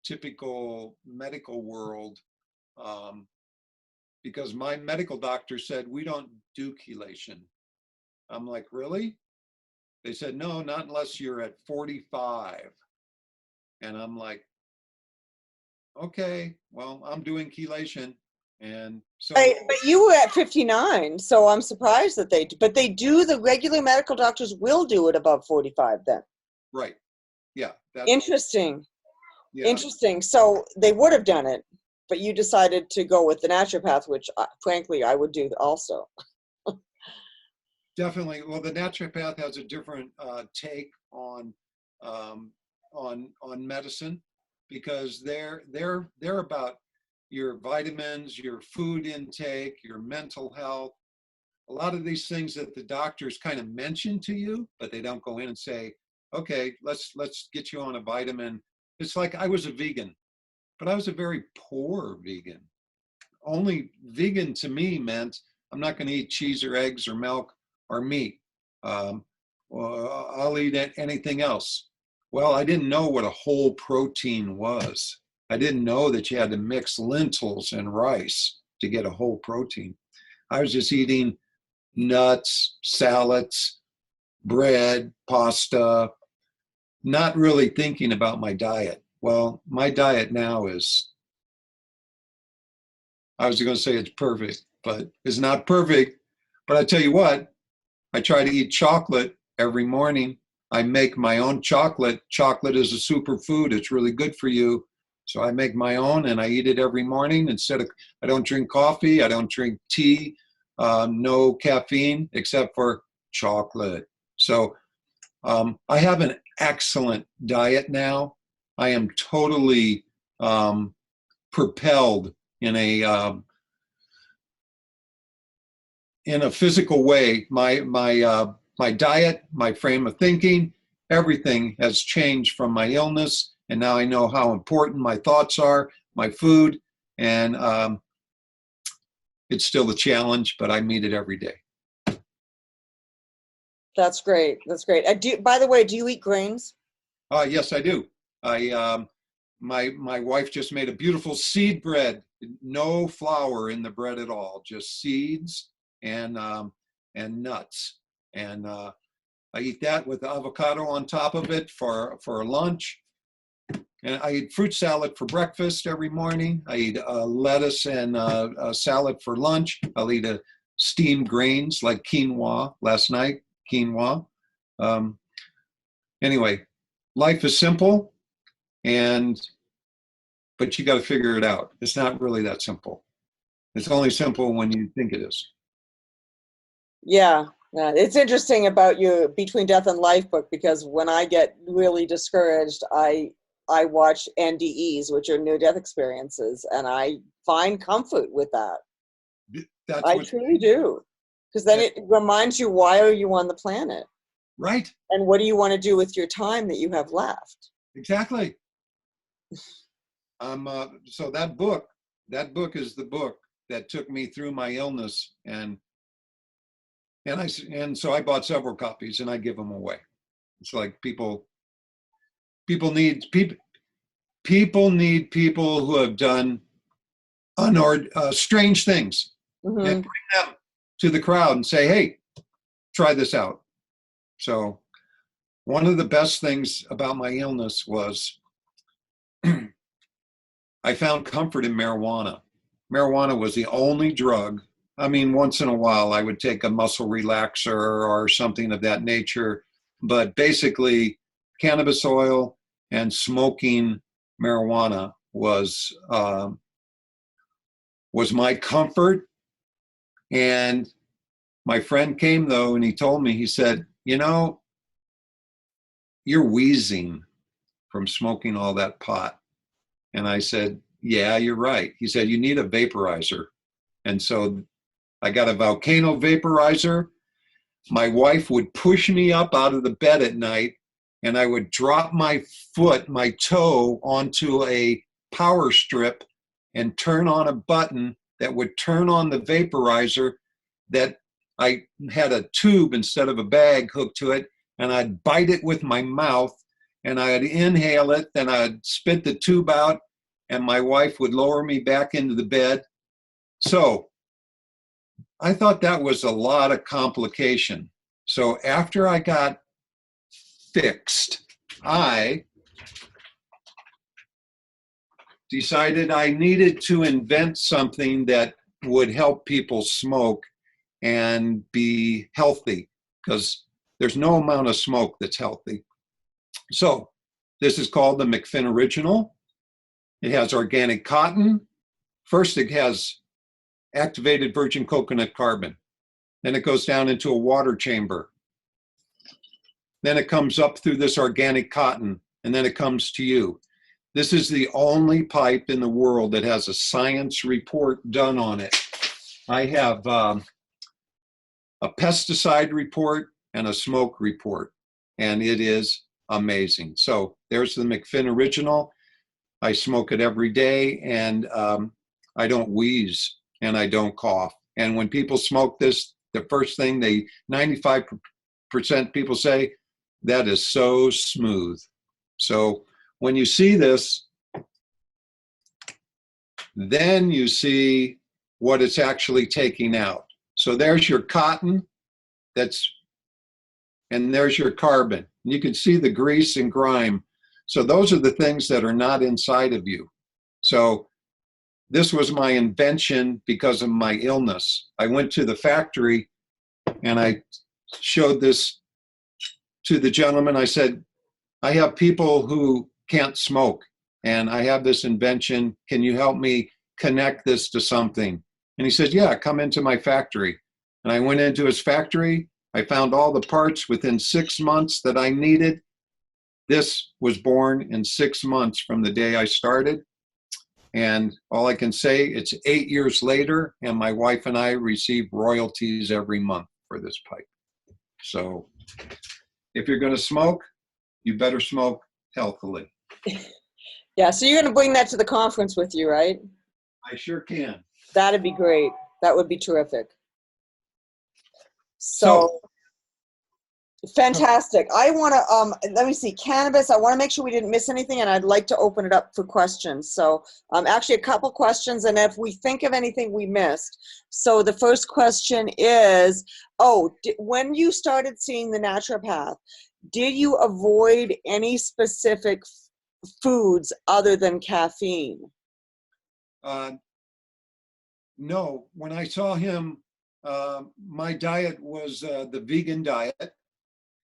typical medical world, because my medical doctor said, we don't do chelation. I'm like, really? They said, no, not unless you're at 45. And I'm like, okay, well, I'm doing chelation. And so, but you were at 59, so I'm surprised that but they do, the regular medical doctors will do it above 45 then. Right. Yeah. Interesting. Yeah. Interesting. So they would have done it, but you decided to go with the naturopath, which frankly, I would do also. Definitely. Well, the naturopath has a different take on medicine, because they're about your vitamins, your food intake, your mental health, a lot of these things that the doctors kind of mention to you, but they don't go in and say, okay, let's get you on a vitamin. It's like I was a vegan, but I was a very poor vegan. Only vegan to me meant I'm not going to eat cheese or eggs or milk or meat. I'll eat anything else. Well, I didn't know what a whole protein was. I didn't know that you had to mix lentils and rice to get a whole protein. I was just eating nuts, salads, bread, pasta, not really thinking about my diet. Well, my diet now is, I was going to say it's perfect, but it's not perfect. But I tell you what, I try to eat chocolate every morning. I make my own chocolate. Chocolate is a superfood. It's really good for you. So I make my own and I eat it every morning. I don't drink coffee. I don't drink tea. No caffeine except for chocolate. So I have an excellent diet now. I am totally propelled in a physical way. My diet, my frame of thinking, everything has changed from my illness. And now I know how important my thoughts are, my food, and it's still a challenge, but I meet it every day. That's great. That's great. By the way, do you eat grains? Yes, I do. My wife just made a beautiful seed bread. No flour in the bread at all, just seeds and nuts. And I eat that with avocado on top of it for lunch. And I eat fruit salad for breakfast every morning. I eat lettuce and a salad for lunch. I'll eat steamed grains like quinoa last night, quinoa. Anyway, life is simple, but you got to figure it out. It's not really that simple. It's only simple when you think it is. Yeah. Yeah, it's interesting about your Between Death and Life book, because when I get really discouraged, I watch NDEs, which are near death experiences, and I find comfort with that. That's I what, truly do, because then it reminds you, why are you on the planet, right? and what do you want to do with your time that you have left? Exactly. So that book is the book that took me through my illness, and so I bought several copies and I give them away. It's like people need people who have done strange things, Hmm. and bring them to the crowd and say, hey, try this out. So one of the best things about my illness was I found comfort in marijuana. Marijuana was the only drug. I mean, once in a while I would take a muscle relaxer or something of that nature, but basically cannabis oil and smoking marijuana was my comfort. And my friend came though, and he told me, he said, you know, you're wheezing from smoking all that pot. And I said, yeah, you're right. He said, you need a vaporizer. And so I got a volcano vaporizer. My wife would push me up out of the bed at night, and I would drop my foot, my toe, onto a power strip and turn on a button that would turn on the vaporizer. That I had a tube instead of a bag hooked to it, and I'd bite it with my mouth, and I'd inhale it, then I'd spit the tube out, and my wife would lower me back into the bed. So I thought that was a lot of complication. So after I got fixed, I decided I needed to invent something that would help people smoke and be healthy, because there's no amount of smoke that's healthy. So this is called the McFinn Original. It has organic cotton. First, it has activated virgin coconut carbon. Then it goes down into a water chamber. Then it comes up through this organic cotton, and then it comes to you. This is the only pipe in the world that has a science report done on it. I have a pesticide report and a smoke report, and it is amazing. So there's the McFinn Original. I smoke it every day, and I don't wheeze and I don't cough. And when people smoke this, the first thing 95% people say, that is so smooth. So when you see this, then you see what it's actually taking out. So there's your cotton, and there's your carbon. You can see the grease and grime. So those are the things that are not inside of you. So this was my invention because of my illness. I went to the factory and I showed this to the gentleman. I said, I have people who can't smoke, and I have this invention. Can you help me connect this to something? And he said, yeah, come into my factory. And I went into his factory. I found all the parts within 6 months that I needed. This was born in 6 months from the day I started. And all I can say, it's 8 years later, and my wife and I receive royalties every month for this pipe. So if you're going to smoke, you better smoke healthily. Yeah, so you're going to bring that to the conference with you, right? I sure can. That'd be great. That would be terrific. So Fantastic. I want to, let me see, cannabis, I want to make sure we didn't miss anything, and I'd like to open it up for questions. So actually a couple questions, and if we think of anything we missed. So the first question is, when you started seeing the naturopath, did you avoid any specific foods other than caffeine? No, when I saw him, my diet was the vegan diet,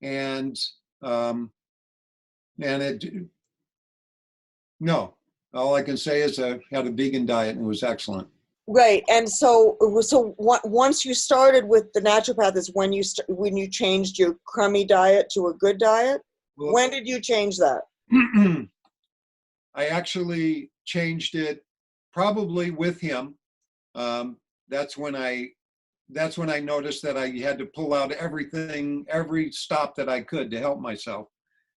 and no, all I can say is I had a vegan diet and it was excellent. Right. And once you started with the naturopath is when you changed your crummy diet to a good diet. Well, When did you change that? I actually changed it probably with him. Um, that's when I noticed that I had to pull out everything, every stop that I could to help myself.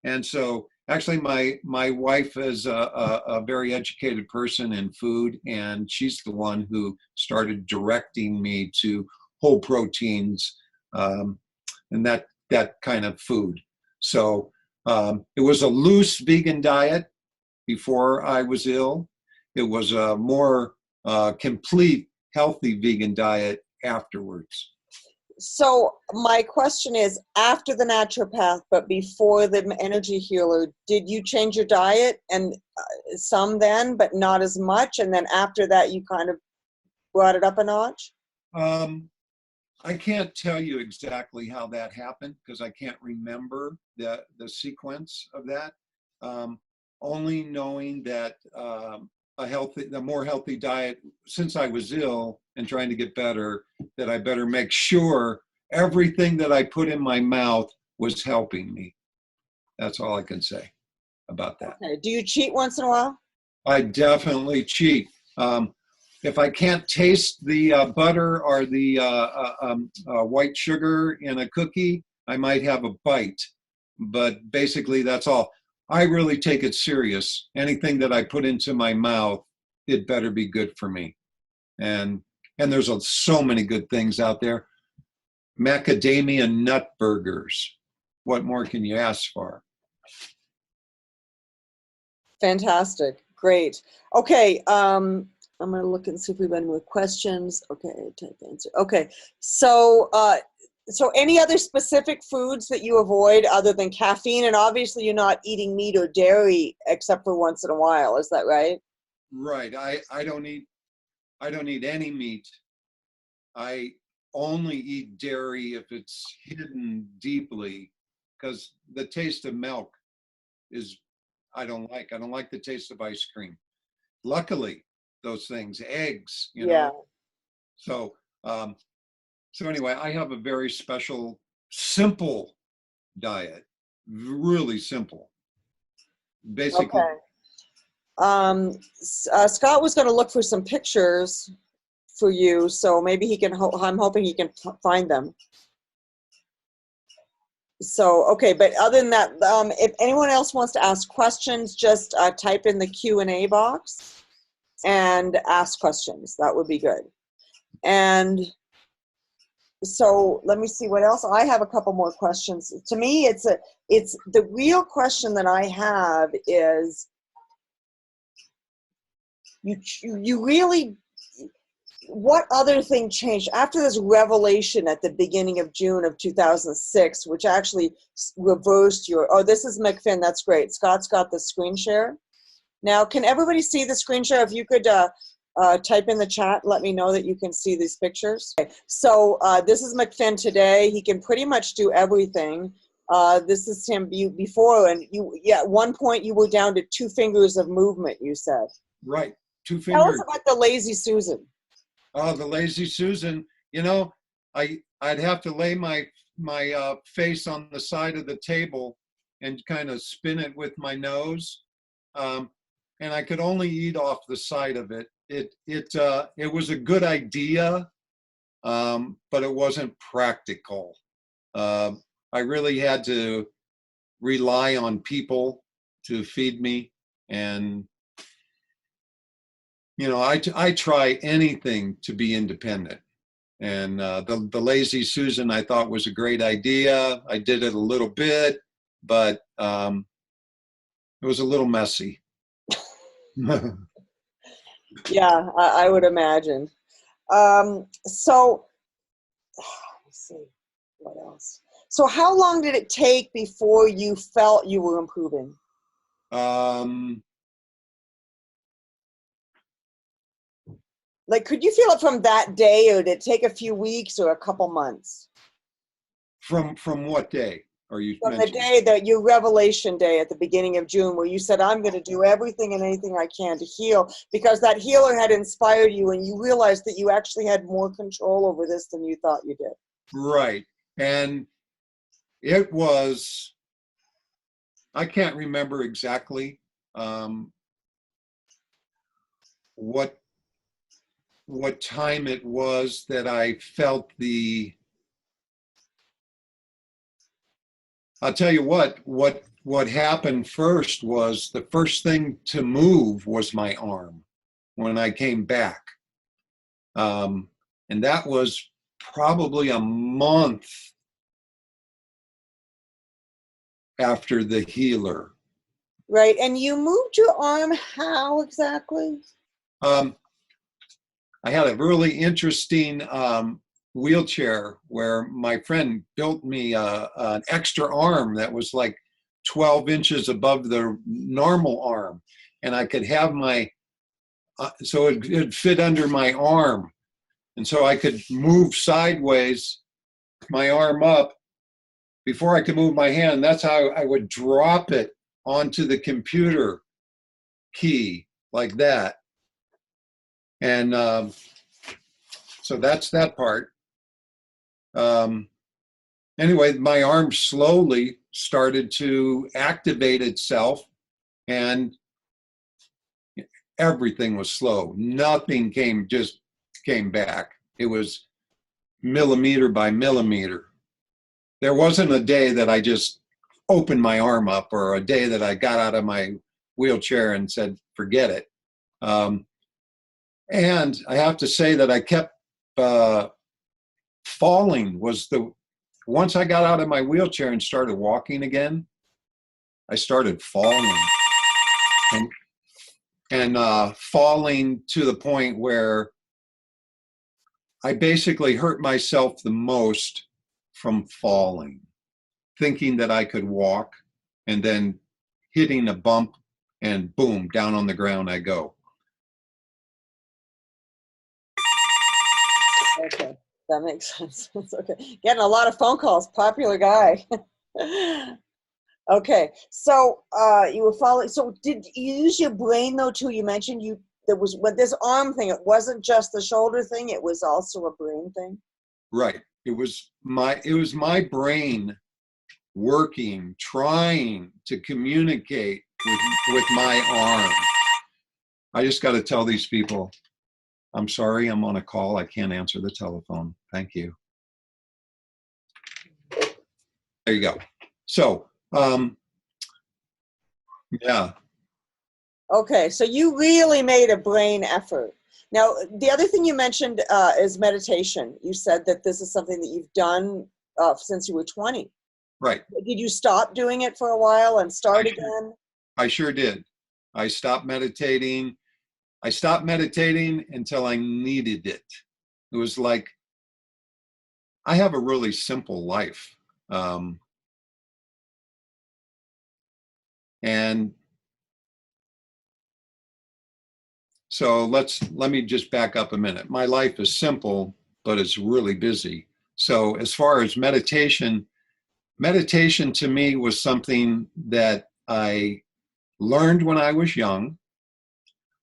And so actually my wife is a very educated person in food, and she's the one who started directing me to whole proteins, and that kind of food. So it was a loose vegan diet before I was ill. It was a more complete, healthy vegan diet afterwards. So my question is, after the naturopath, but before the energy healer, did you change your diet? And some then, but not as much. And then after that, you kind of brought it up a notch? I can't tell you exactly how that happened because I can't remember the sequence of that. Only knowing that the more healthy diet, since I was ill and trying to get better, that I better make sure everything that I put in my mouth was helping me. That's all I can say about that. Okay. Do you cheat once in a while? I definitely cheat. If I can't taste the butter or the white sugar in a cookie, I might have a bite. But basically, that's all. I really take it serious. Anything that I put into my mouth, it better be good for me. And there's so many good things out there. Macadamia nut burgers. What more can you ask for? Fantastic. Great. Okay. I'm going to look and see if we've got any more questions. Okay. Type answer. Okay. So any other specific foods that you avoid other than caffeine? And obviously you're not eating meat or dairy except for once in a while. Is that right? Right. I don't eat any meat. I only eat dairy if it's hidden deeply, because the taste of milk is I don't like. I don't like the taste of ice cream. Luckily, those things, eggs, Yeah. So so anyway, I have a very special, simple diet, really simple. Basically, Okay. Scott was going to look for some pictures for you, so maybe he can. I'm hoping he can find them. So okay, but other than that, if anyone else wants to ask questions, just type in the Q&A box and ask questions. That would be good. And so let me see what else. I have a couple more questions. To me, it's the real question that I have is you really, what other thing changed after this revelation at the beginning of June of 2006, which actually reversed this is McFinn, that's great. Scott's got the screen share. Now, can everybody see the screen share? If you could type in the chat, let me know that you can see these pictures. Okay. So this is McFinn today. He can pretty much do everything. This is him before, and at one point you were down to 2 fingers of movement, you said. right, 2 fingers. Tell us about the Lazy Susan. Oh, the Lazy Susan. I'd have to lay my face on the side of the table and kind of spin it with my nose, and I could only eat off the side of it. It was a good idea, but it wasn't practical. I really had to rely on people to feed me, and I try anything to be independent. And the Lazy Susan I thought was a great idea. I did it a little bit, but it was a little messy. Yeah, I would imagine. So let's see, what else? So how long did it take before you felt you were improving? Like, could you feel it from that day, or did it take a few weeks or a couple months? From what day? or you From the mentioned? day that your revelation day at the beginning of June, where you said, I'm going to do everything and anything I can to heal, because that healer had inspired you and you realized that you actually had more control over this than you thought you did. Right. And it was, I can't remember exactly what time it was that I felt I'll tell you what happened first was the first thing to move was my arm when I came back. And that was probably a month after the healer. Right. And you moved your arm how exactly? I had a really interesting wheelchair where my friend built me an extra arm that was like 12 inches above the normal arm. And I could have so it'd fit under my arm. And so I could move sideways, my arm up, before I could move my hand. That's how I would drop it onto the computer key like that. And so that's that part. Anyway, my arm slowly started to activate itself, and everything was slow. Nothing just came back. It was millimeter by millimeter. There wasn't a day that I just opened my arm up, or a day that I got out of my wheelchair and said, forget it. And I have to say that I kept falling. Once I got out of my wheelchair and started walking again, I started falling and falling to the point where I basically hurt myself the most from falling, thinking that I could walk, and then hitting a bump and boom, down on the ground I go. Okay, that makes sense. That's okay. Getting a lot of phone calls. Popular guy. Okay, so you were following. So did you use your brain though too? You mentioned there was with this arm thing. It wasn't just the shoulder thing. It was also a brain thing. Right. It was my brain working, trying to communicate with my arm. I just got to tell these people, I'm sorry, I'm on a call. I can't answer the telephone. Thank you. There you go. So, yeah. Okay, so you really made a brain effort. Now, the other thing you mentioned is meditation. You said that this is something that you've done since you were 20. Right. Did you stop doing it for a while and start again? I sure did. I stopped meditating. I stopped meditating until I needed it. It was like, I have a really simple life. And so let me just back up a minute. My life is simple, but it's really busy. So as far as meditation to me was something that I learned when I was young,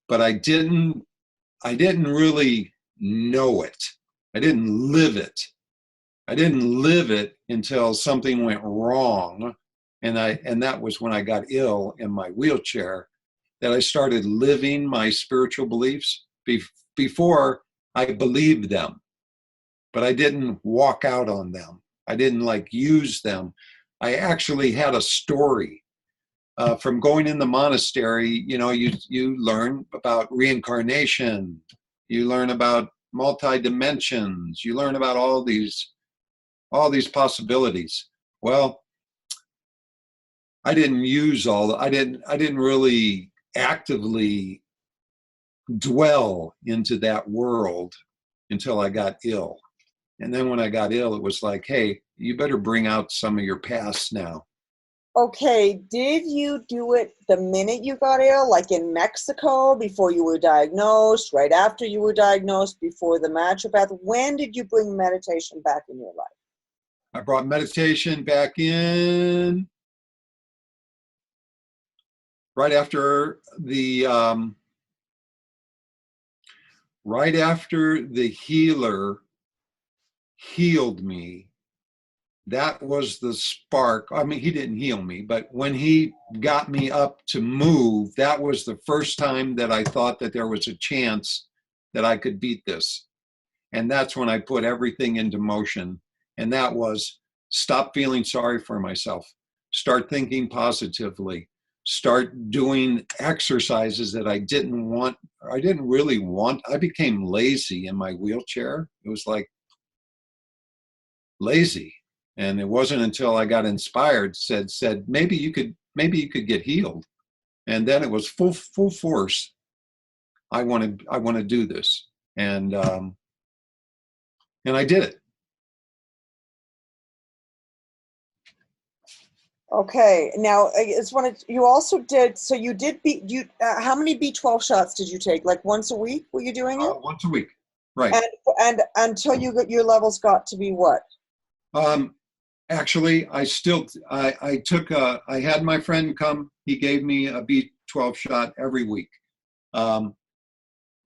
but I didn't really know it. I didn't live it. I didn't live it until something went wrong. And that was when I got ill in my wheelchair, that I started living my spiritual beliefs. Before I believed them, but I didn't walk out on them. I didn't use them. I actually had a story from going in the monastery. You learn about reincarnation. You learn about multi-dimensions. You learn about all these possibilities. Well, I didn't I didn't really actively dwell into that world until I got ill. And then when I got ill, it was like, hey, you better bring out some of your past now. Okay, did you do it the minute you got ill, like in Mexico, before you were diagnosed, right after you were diagnosed, before the naturopath? When did you bring meditation back in your life? I brought meditation back in right after the healer healed me. That was the spark. I mean, he didn't heal me, but when he got me up to move, that was the first time that I thought that there was a chance that I could beat this. And that's when I put everything into motion. And that was stop feeling sorry for myself, start thinking positively, start doing exercises that I didn't really want. I became lazy in my wheelchair. It was like lazy. And it wasn't until I got inspired, said, maybe you could get healed. And then it was full force. I want to do this. And I did it. Okay. Now, I just wanted, you also did, so you did, how many B12 shots did you take? Like once a week were you doing it? Once a week. Right. And until your levels got to be what? Actually, I had my friend come, he gave me a B12 shot every week. My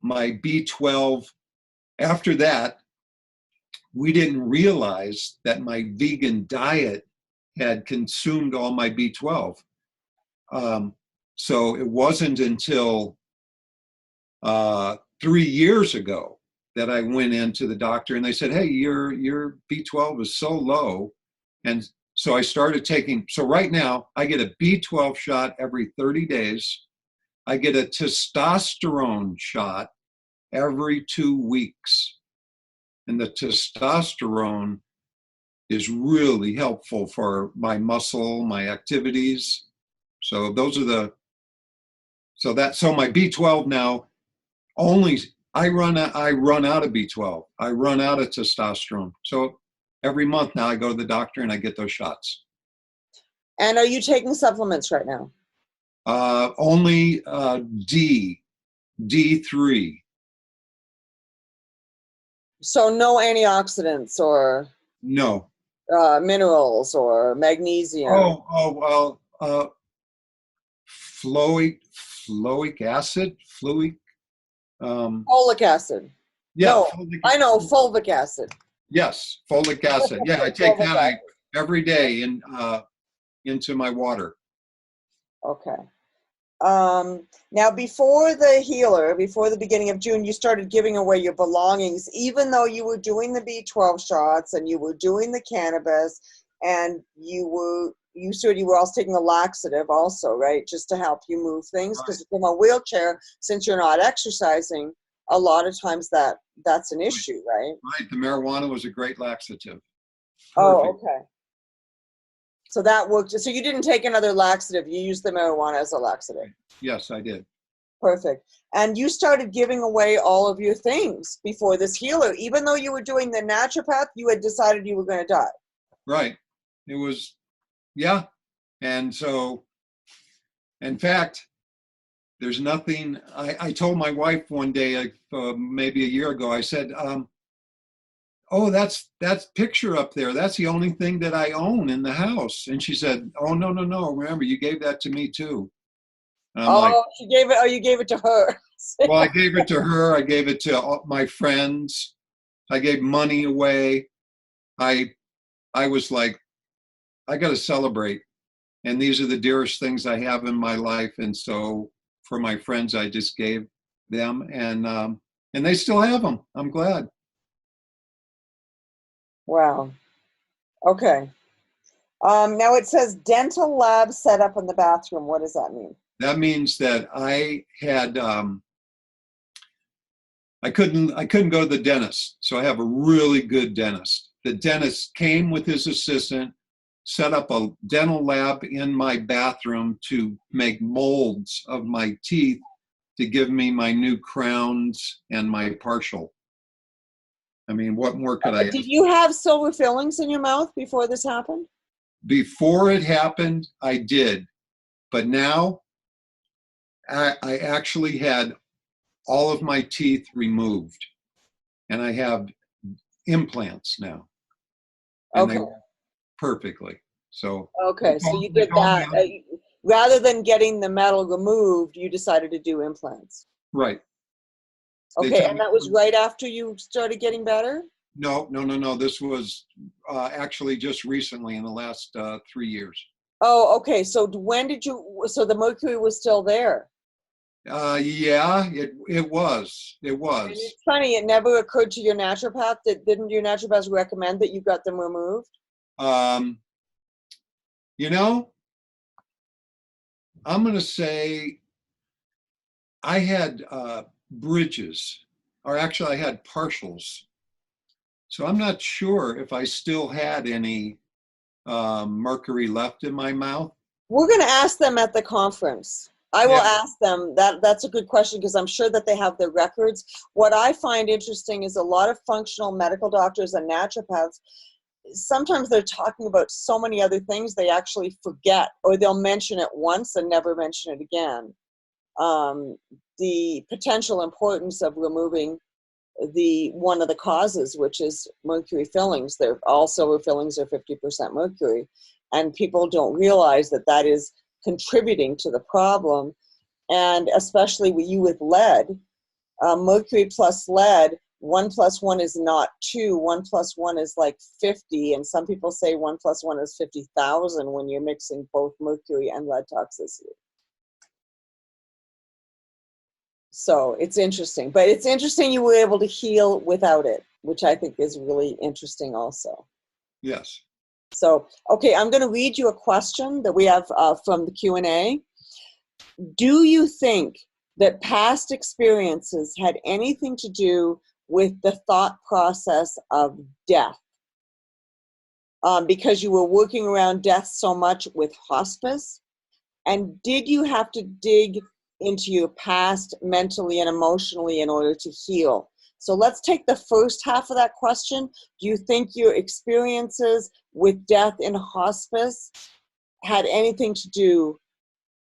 B12, after that, we didn't realize that my vegan diet had consumed all my B12. So it wasn't until 3 years ago that I went into the doctor and they said, hey, your B12 is so low. And so I started taking, so right now I get a B12 shot every 30 days. I get a testosterone shot every 2 weeks. And the testosterone is really helpful for my muscle, my activities. So those are so my B12 now I run out of B12. I run out of testosterone. So every month now I go to the doctor and I get those shots. And are you taking supplements right now? Only D3. So no antioxidants or No. minerals or magnesium? Well, folic acid. Folic acid. Yeah. No, I know fulvic acid. Yes, folic acid. Yeah, I take that every day into my water. Okay. Now, before the beginning of June, you started giving away your belongings, even though you were doing the B12 shots and you were doing the cannabis, and you said you were also taking a laxative also, right? Just to help you move things. Because Right. from a wheelchair, since you're not exercising, a lot of times that's an issue, right? Right. The marijuana was a great laxative. Perfect. Oh, okay. So that worked. So you didn't take another laxative. You used the marijuana as a laxative. Yes, I did. Perfect. And you started giving away all of your things before this healer. Even though you were doing the naturopath, you had decided you were going to die. Right. It was, yeah. And so, in fact, there's nothing, I told my wife one day, maybe a year ago, I said, oh, that's picture up there. That's the only thing that I own in the house. And she said, oh, no. Remember, you gave that to me too. And I'm like, you gave it to her. well, I gave it to her. I gave it to all my friends. I gave money away. I was like, I got to celebrate. And these are the dearest things I have in my life. And so for my friends, I just gave them, and they still have them. I'm glad. Wow. Okay. Now it says dental lab set up in the bathroom. What does that mean? That means that I had, I couldn't go to the dentist. So I have a really good dentist. The dentist came with his assistant, set up a dental lab in my bathroom to make molds of my teeth to give me my new crowns and my partial. I mean, what more could I ask? Did you have silver fillings in your mouth before this happened? Before it happened, I did. But now I actually had all of my teeth removed, and I have implants now. And Okay. perfectly. So Okay, so you they did told me that. Rather than getting the metal removed, you decided to do implants. right. They Okay, told and me, that was right after you started getting better? no. This was actually just recently in the last 3 years. Oh, okay. So when did you, so the mercury was still there? Yeah, it was. It And was. it's funny, it never occurred to your naturopath that, didn't your naturopath recommend that you got them removed? Um, you know, I'm going to say I had bridges, or actually I had partials. So I'm not sure if I still had any mercury left in my mouth. We're going to ask them at the conference. I will Yeah. ask them. That's a good question because I'm sure that they have their records. What I find interesting is a lot of functional medical doctors and naturopaths, sometimes they're talking about so many other things they actually forget, or they'll mention it once and never mention it again. The potential importance of removing the one of the causes, which is mercury fillings. They're all silver fillings are 50% mercury, and people don't realize that that is contributing to the problem. And especially with you with lead, mercury plus lead, 1 + 1 is not 2. 1 + 1 is like 50, and some people say 1 + 1 is 50,000 when you're mixing both mercury and lead toxicity. So it's interesting, but it's interesting you were able to heal without it, which I think is really interesting also. Yes. So, okay, I'm going to read you a question that we have from the Q&A. Do you think that past experiences had anything to do with the thought process of death? Because you were working around death so much with hospice? And did you have to dig into your past mentally and emotionally in order to heal? So let's take the first half of that question. Do you think your experiences with death in hospice had anything to do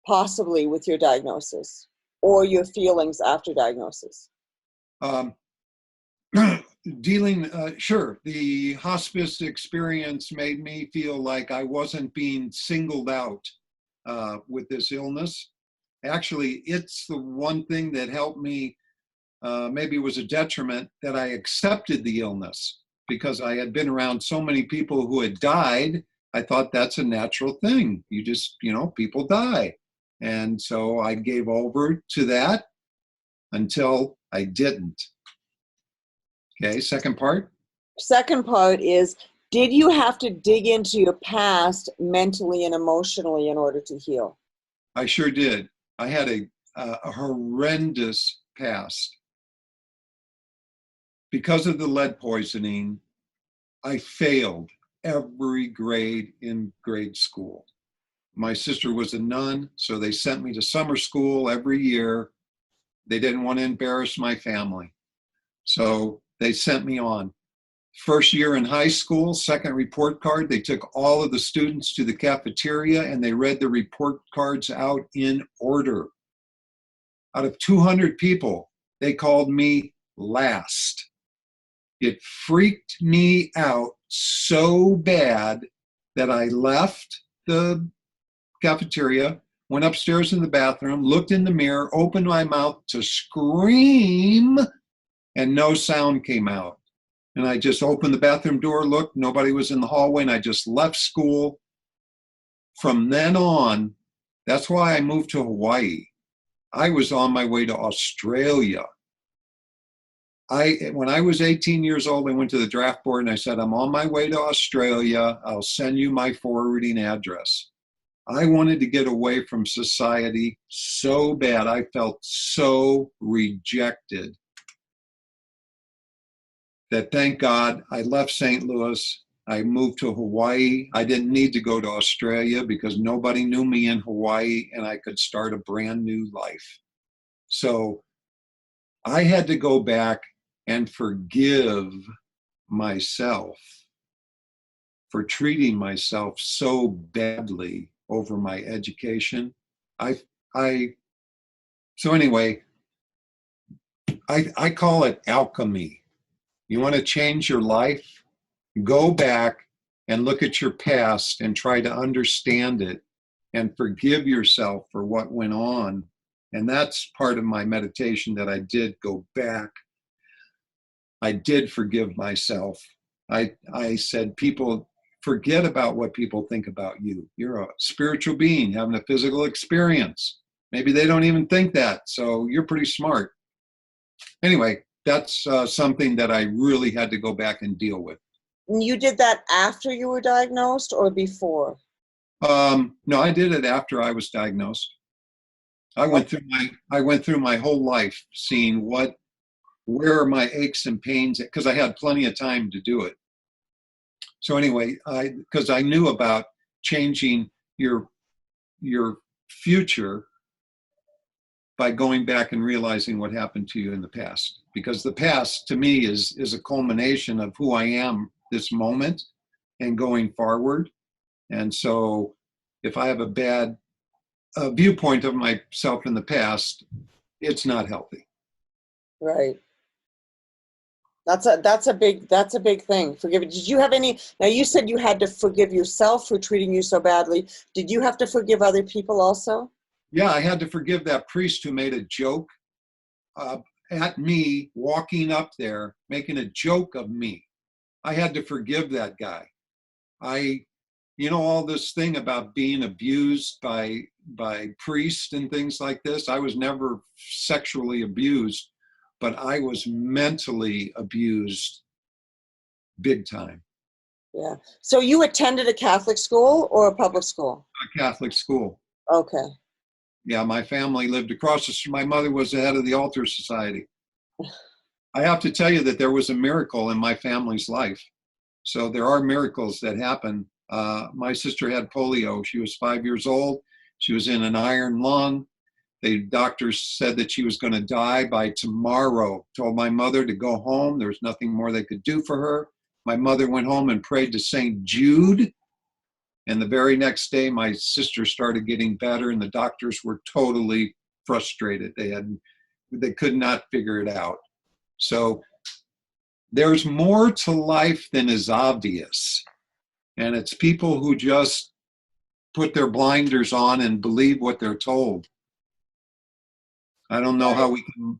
possibly with your diagnosis or your feelings after diagnosis? Um, sure, the hospice experience made me feel like I wasn't being singled out with this illness. Actually, it's the one thing that helped me, maybe it was a detriment that I accepted the illness because I had been around so many people who had died. I thought that's a natural thing. You just, people die. And so I gave over to that until I didn't. Okay, second part. Second part is, did you have to dig into your past mentally and emotionally in order to heal? I sure did. I had a horrendous past. Because of the lead poisoning, I failed every grade in grade school. My sister was a nun, so they sent me to summer school every year. They didn't want to embarrass my family. So they sent me on. First year in high school, second report card, they took all of the students to the cafeteria and they read the report cards out in order. Out of 200 people, they called me last. It freaked me out so bad that I left the cafeteria, went upstairs in the bathroom, looked in the mirror, opened my mouth to scream, and no sound came out. And I just opened the bathroom door, looked, nobody was in the hallway, and I just left school. From then on, that's why I moved to Hawaii. I was on my way to Australia. When I was 18 years old, I went to the draft board and I said, I'm on my way to Australia. I'll send you my forwarding address. I wanted to get away from society so bad. I felt so rejected that, thank God, I left St. Louis. I moved to Hawaii. I didn't need to go to Australia because nobody knew me in Hawaii and I could start a brand new life. So I had to go back and forgive myself for treating myself so badly over my education. I, I, so anyway, I call it alchemy. You want to change your life? Go back and look at your past and try to understand it and forgive yourself for what went on. And that's part of my meditation, that I did go back. I did forgive myself. I said, people, forget about what people think about you. You're a spiritual being having a physical experience. Maybe they don't even think that, so you're pretty smart. Anyway, that's something that I really had to go back and deal with. You did that after you were diagnosed or before? No, I did it after I was diagnosed. I went through my whole life seeing where are my aches and pains, because I had plenty of time to do it. So anyway, because I knew about changing your future by going back and realizing what happened to you in the past. Because the past, to me, is a culmination of who I am this moment and going forward. And so if I have a bad viewpoint of myself in the past, it's not healthy. Right. That's a big thing. Forgiving. Did you have any? Now you said you had to forgive yourself for treating you so badly. Did you have to forgive other people also? Yeah, I had to forgive that priest who made a joke at me walking up there, making a joke of me. I had to forgive that guy. All this thing about being abused by priests and things like this. I was never sexually abused, but I was mentally abused big time. Yeah. So you attended a Catholic school or a public school? A Catholic school. Okay. Yeah, my family lived across the street. My mother was the head of the altar society. I have to tell you that there was a miracle in my family's life. So there are miracles that happen. My sister had polio. She was 5 years old. She was in an iron lung. The doctors said that she was going to die by tomorrow. Told my mother to go home. There was nothing more they could do for her. My mother went home and prayed to St. Jude. And the very next day, my sister started getting better, and the doctors were totally frustrated. They could not figure it out. So there's more to life than is obvious. And it's people who just put their blinders on and believe what they're told. I don't know how we can,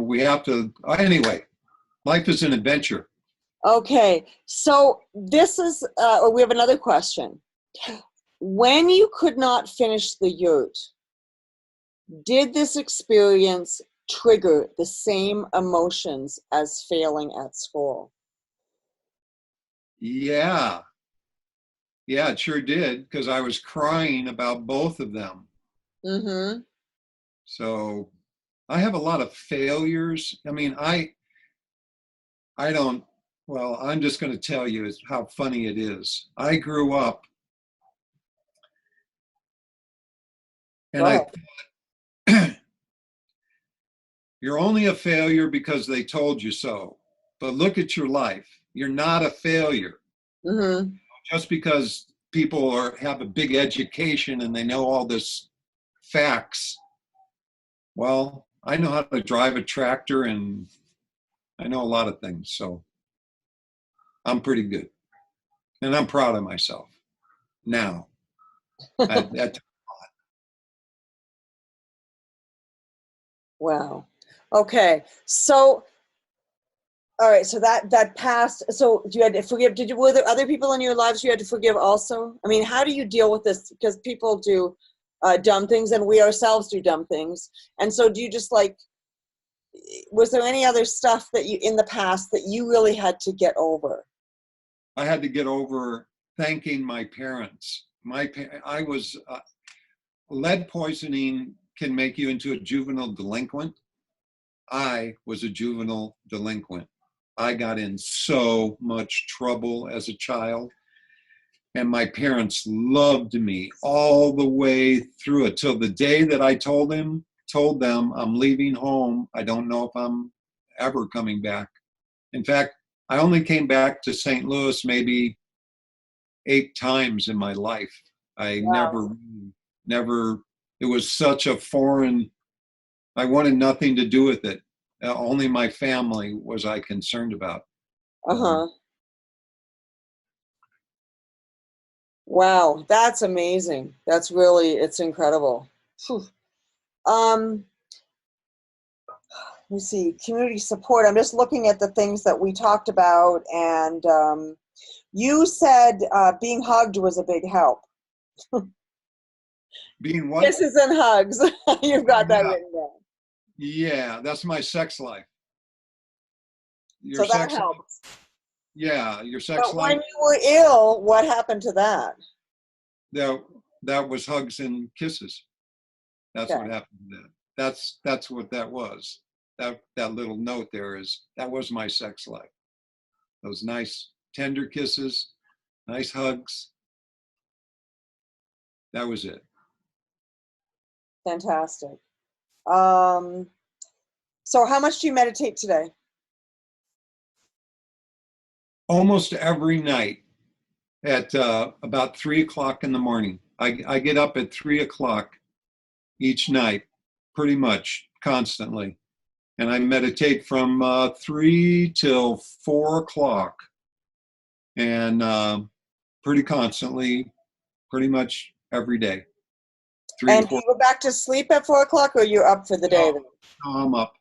we have to, anyway, life is an adventure. Okay. So this is, we have another question. When you could not finish the yurt, did this experience trigger the same emotions as failing at school? Yeah, it sure did, because I was crying about both of them. Mm-hmm. So I have a lot of failures. I mean, I don't, well, I'm just going to tell you how funny it is. I grew up and I thought, you're only a failure because they told you so. But look at your life. You're not a failure. Mm-hmm. Just because people have a big education and they know all this facts. Well, I know how to drive a tractor and I know a lot of things. So I'm pretty good. And I'm proud of myself now. Wow. Okay. So, all right. So that passed. So you had to forgive. Were there other people in your lives you had to forgive also? I mean, how do you deal with this? Because people do dumb things, and we ourselves do dumb things. And so, do you just was there any other stuff that you in the past that you really had to get over? I had to get over thanking my parents. I was lead poisoning can make you into a juvenile delinquent. I was a juvenile delinquent. I got in so much trouble as a child, and my parents loved me all the way through it till the day that I told them I'm leaving home. I don't know if I'm ever coming back. In fact, I only came back to St. Louis maybe 8 times in my life. I Wow. never, it was such a foreign, I wanted nothing to do with it. Only my family was I concerned about. Uh-huh. Wow, that's amazing. That's really, it's incredible. Phew. Um, let me see, community support. I'm just looking at the things that we talked about, and you said being hugged was a big help. Being what? Kisses and hugs. You've got that Yeah, written down. yeah, that's my sex life. Your So that sex life, helps. yeah, your sex But when life. you were ill, what happened to that? That that was hugs and kisses. That's Okay. what happened to that. That's what that was. That little note there is that was my sex life. Those nice tender kisses, nice hugs. That was it. Fantastic. Um, so how much do you meditate today? Almost every night at about 3 o'clock in the morning. I get up at 3 o'clock each night, pretty much constantly, and I meditate from 3 till 4 o'clock, and pretty constantly, pretty much every day. Three to And do four. you go back to sleep at 4 o'clock, or you're up for the day No, then? no, I'm up.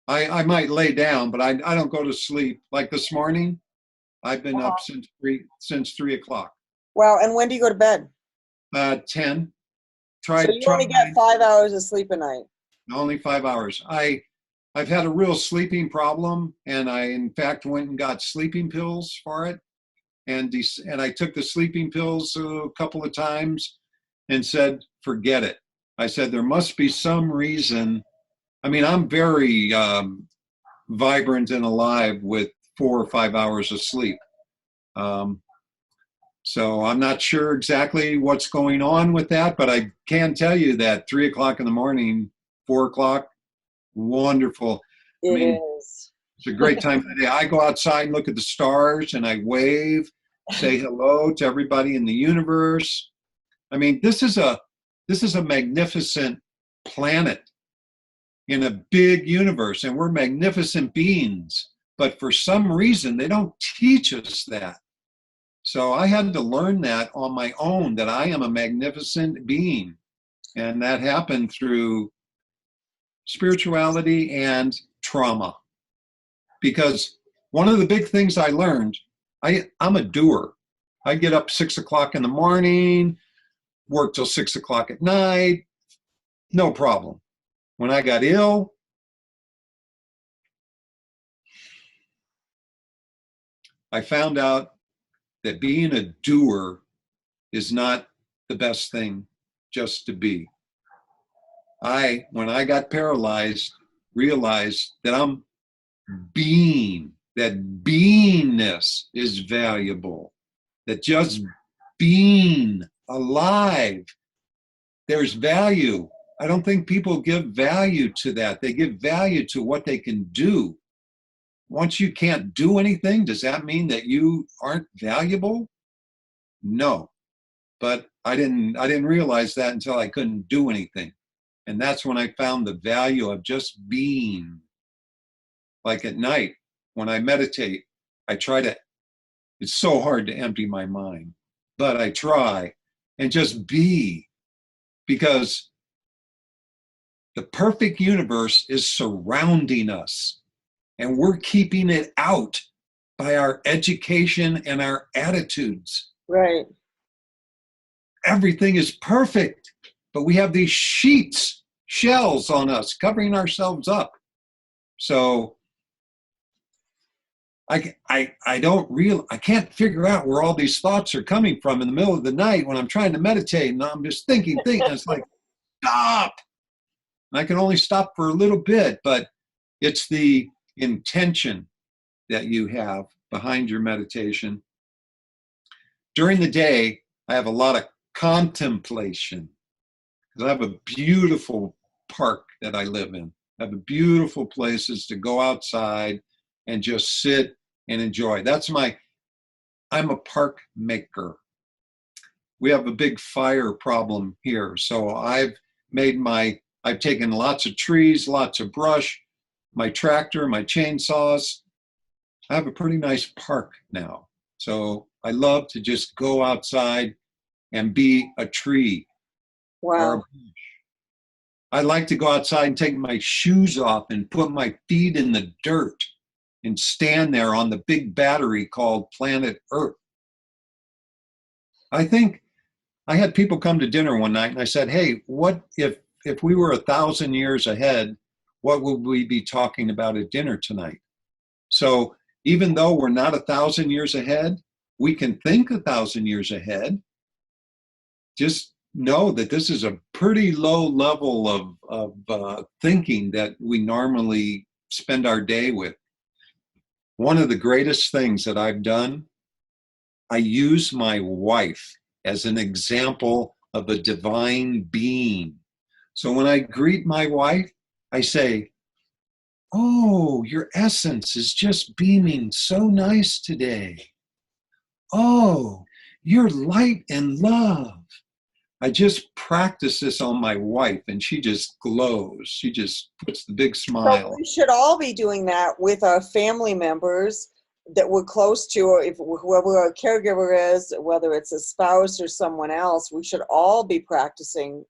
I might lay down, but I don't go to sleep. Like this morning, I've been up Uh-huh. since 3 o'clock. Wow, and when do you go to bed? 10. So Try you try only get 5 hours of sleep a night. only 5 hours. I've had a real sleeping problem, and I in fact went and got sleeping pills for it, and I took the sleeping pills a couple of times and said, forget it. I said there must be some reason. I mean, I'm very vibrant and alive with 4 or 5 hours of sleep. Um, so I'm not sure exactly what's going on with that, but I can tell you that 3 o'clock in the morning, 4 o'clock, wonderful. I It mean, is. it's a great time of the day. I go outside and look at the stars and I wave, say hello to everybody in the universe. I mean, this is a magnificent planet in a big universe, and we're magnificent beings. But for some reason, they don't teach us that. So I had to learn that on my own, that I am a magnificent being. And that happened through spirituality and trauma. Because one of the big things I learned, I'm a doer. I get up 6 o'clock in the morning, work till 6 o'clock at night, no problem. When I got ill, I found out that being a doer is not the best thing just to be. When I got paralyzed, realized that I'm being, that beingness is valuable, that just being alive, there's value. I don't think people give value to that. They give value to what they can do. Once you can't do anything, does that mean that you aren't valuable? No. But I didn't realize that until I couldn't do anything. And that's when I found the value of just being. Like at night, when I meditate, I try to, it's so hard to empty my mind, but I try and just be, because the perfect universe is surrounding us and we're keeping it out by our education and our attitudes. Right. Everything is perfect, but we have these shells on us, covering ourselves up. So I can't figure out where all these thoughts are coming from in the middle of the night when I'm trying to meditate, and I'm just thinking, and it's like, stop. And I can only stop for a little bit, but it's the intention that you have behind your meditation. During the day, I have a lot of contemplation, because I have a beautiful park that I live in. I have beautiful places to go outside and just sit and enjoy. I'm a park maker. We have a big fire problem here. So I've taken lots of trees, lots of brush, my tractor, my chainsaws. I have a pretty nice park now. So I love to just go outside and be a tree or a Wow. bush. I like to go outside and take my shoes off and put my feet in the dirt and stand there on the big battery called planet Earth. I think I had people come to dinner one night and I said, hey, what if we were 1,000 years ahead, what would we be talking about at dinner tonight? So even though we're not 1,000 years ahead, we can think 1,000 years ahead. Just know that this is a pretty low level of thinking that we normally spend our day with. One of the greatest things that I've done, I use my wife as an example of a divine being. So when I greet my wife, I say, oh, your essence is just beaming so nice today. Oh, you're light and love. I just practice this on my wife and she just glows. She just puts the big So smile. we should all be doing that with our family members that we're close to, or if whoever our caregiver is, whether it's a spouse or someone else, we should all be practicing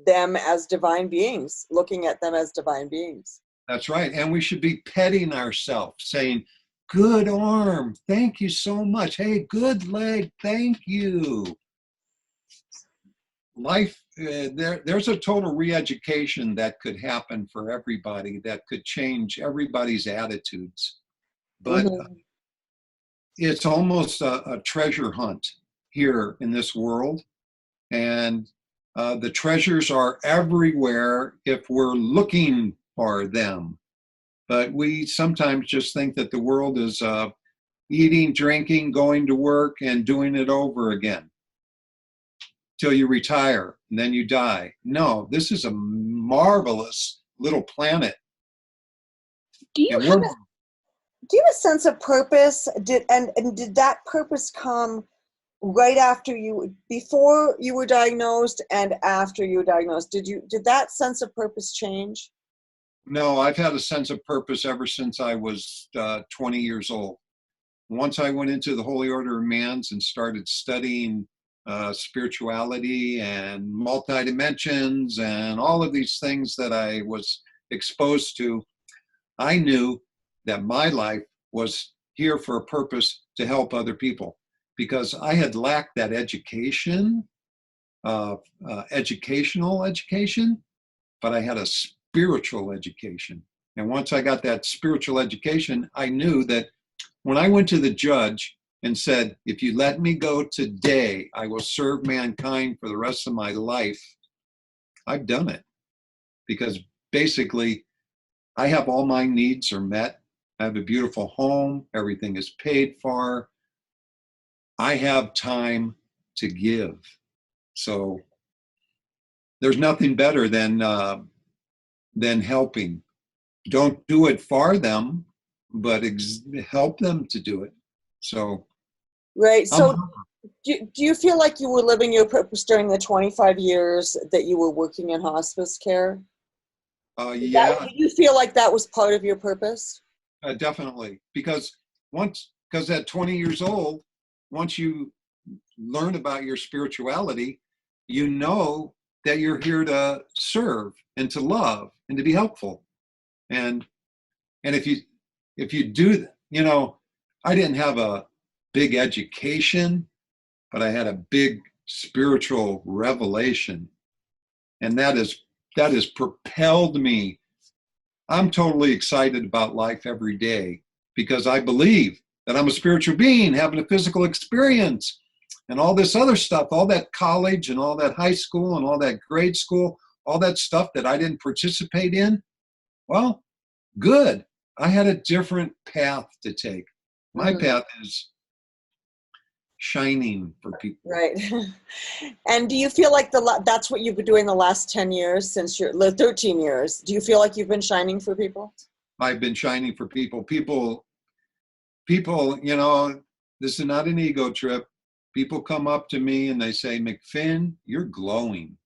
them as divine beings, looking at them as divine beings. That's right. And we should be petting ourselves, saying, good arm, thank you so much. Hey, good leg, thank you. Life, there's a total re-education that could happen for everybody that could change everybody's attitudes. But it's almost a treasure hunt here in this world. And the treasures are everywhere if we're looking for them. But we sometimes just think that the world is eating, drinking, going to work, and doing it over again till you retire and then you die. No, this is a marvelous little planet. Do you have a sense of purpose? Did that purpose come right after before you were diagnosed and after you were diagnosed? Did that sense of purpose change? No, I've had a sense of purpose ever since I was 20 years old. Once I went into the Holy Order of Mans and started studying spirituality and multi-dimensions and all of these things that I was exposed to, I knew that my life was here for a purpose to help other people, because I had lacked that educational education, but I had a spiritual education. And once I got that spiritual education, I knew that when I went to the judge and said, if you let me go today, I will serve mankind for the rest of my life, I've done it. Because basically, I have all my needs are met. I have a beautiful home. Everything is paid for. I have time to give. So there's nothing better than helping. Don't do it for them, but help them to do it. So, right. So, do you feel like you were living your purpose during the 25 years that you were working in hospice care? Yeah. Did you feel like that was part of your purpose? Definitely, because at 20 years old, once you learn about your spirituality, you know that you're here to serve and to love and to be helpful. And if you do that, I didn't have a big education, but I had a big spiritual revelation. And that has propelled me. I'm totally excited about life every day because I believe that I'm a spiritual being having a physical experience, and all this other stuff, all that college and all that high school and all that grade school, all that stuff that I didn't participate in. Well, good. I had a different path to take. My path is shining for people. Right. And do you feel like that's what you've been doing the last 10 years since you're 13 years? Do you feel like you've been shining for people? I've been shining for people. People, this is not an ego trip. People come up to me and they say, McFinn, you're glowing.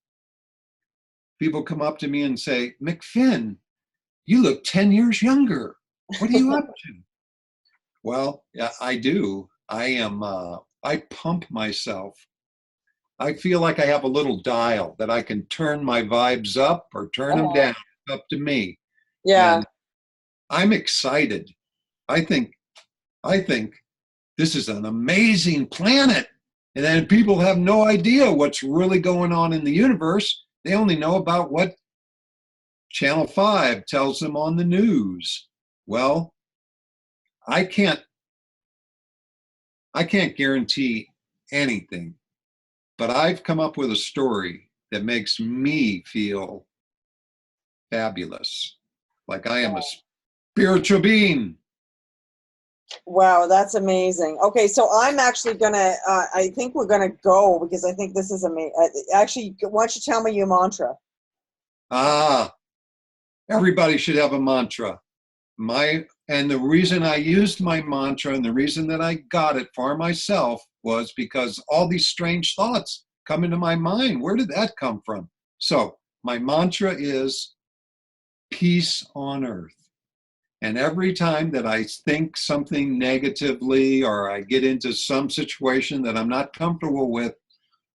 People come up to me and say, McFinn, you look 10 years younger. What are you up to? Well, yeah, I do. I pump myself. I feel like I have a little dial that I can turn my vibes up or turn them Uh-huh. down. It's up to me. Yeah. And I'm excited. I think, I think this is an amazing planet. And then people have no idea what's really going on in the universe. They only know about what Channel 5 tells them on the news. Well, I can't I can't guarantee anything, but I've come up with a story that makes me feel fabulous. Like I am a spiritual being. Wow, that's amazing. Okay, so I'm actually gonna, I think we're gonna go because I think this is amazing. Actually, why don't you tell me your mantra? Ah, everybody should have a mantra. And the reason I used my mantra and the reason that I got it for myself was because all these strange thoughts come into my mind. Where did that come from? So my mantra is peace on earth. And every time that I think something negatively or I get into some situation that I'm not comfortable with,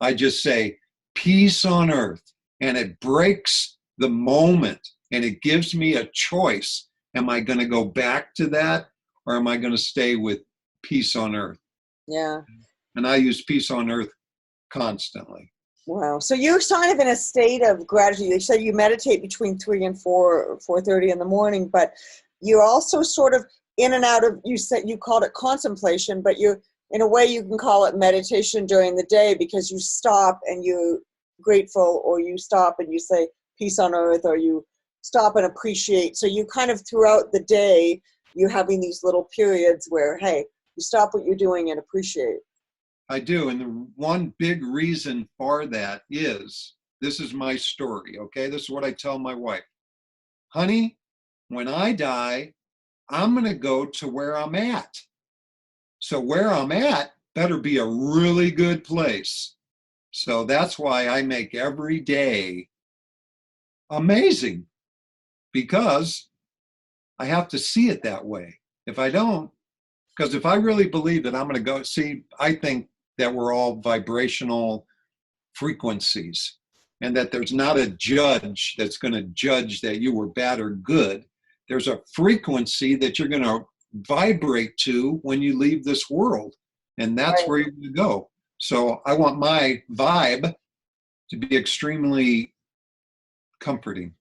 I just say peace on earth. And it breaks the moment and it gives me a choice. Am I going to go back to that or am I going to stay with peace on earth? Yeah. And I use peace on earth constantly. Wow. So you're kind of in a state of gratitude. You said you meditate between 3 and 4:30 in the morning, but you're also sort of in and out of, you said you called it contemplation, but you, in a way you can call it meditation during the day because you stop and you're grateful, or you stop and you say peace on earth, or you stop and appreciate. So you kind of throughout the day, you're having these little periods where, hey, you stop what you're doing and appreciate. I do. And the one big reason for that is this is my story. Okay. This is what I tell my wife. Honey, when I die, I'm going to go to where I'm at. So where I'm at better be a really good place. So that's why I make every day amazing, because I have to see it that way. If I don't, because if I really believe that I'm going to go see, I think that we're all vibrational frequencies and that there's not a judge that's going to judge that you were bad or good. There's a frequency that you're going to vibrate to when you leave this world. And that's Right. where you're going to go. So I want my vibe to be extremely comforting.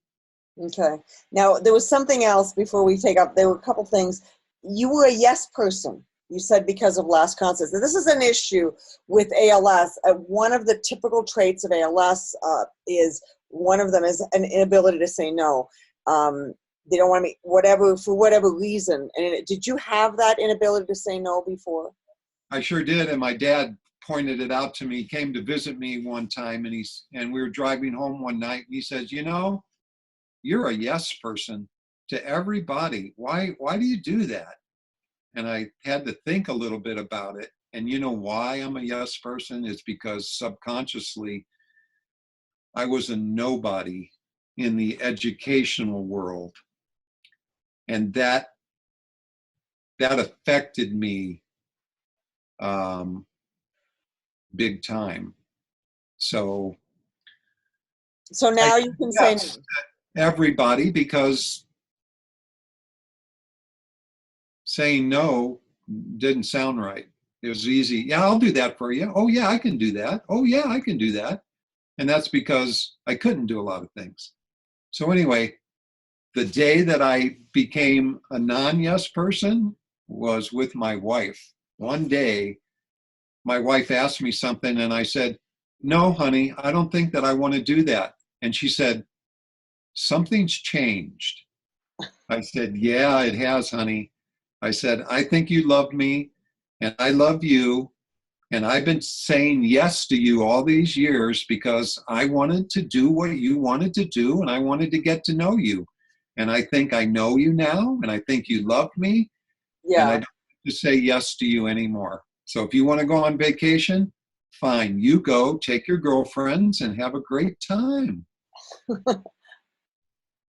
Okay. Now, there was something else before we take up. There were a couple things. You were a yes person. You said because of last concerts. Now, this is an issue with ALS. One of the typical traits of ALS is one of them is an inability to say no. They don't want to make whatever, for whatever reason. And did you have that inability to say no before? I sure did. And my dad pointed it out to me. He came to visit me one time and we were driving home one night and he says, you know, you're a yes person to everybody. Why do you do that? And I had to think a little bit about it. And you know why I'm a yes person is because subconsciously I was a nobody in the educational world. And that affected me big time. So I So now said you can say no. yes to everybody because saying no didn't sound right. It was easy. Yeah, I'll do that for you. Oh, yeah, I can do that. Oh, yeah, I can do that. And that's because I couldn't do a lot of things. So, anyway, the day that I became a non yes person was with my wife. One day, my wife asked me something, and I said, no, honey, I don't think that I want to do that. And she said, something's changed. I said, yeah, it has, honey. I said, I think you love me and I love you. And I've been saying yes to you all these years because I wanted to do what you wanted to do and I wanted to get to know you. And I think I know you now and I think you love me and I Yeah. don't have to say yes to you anymore. So if you want to go on vacation, fine, you go, take your girlfriends and have a great time.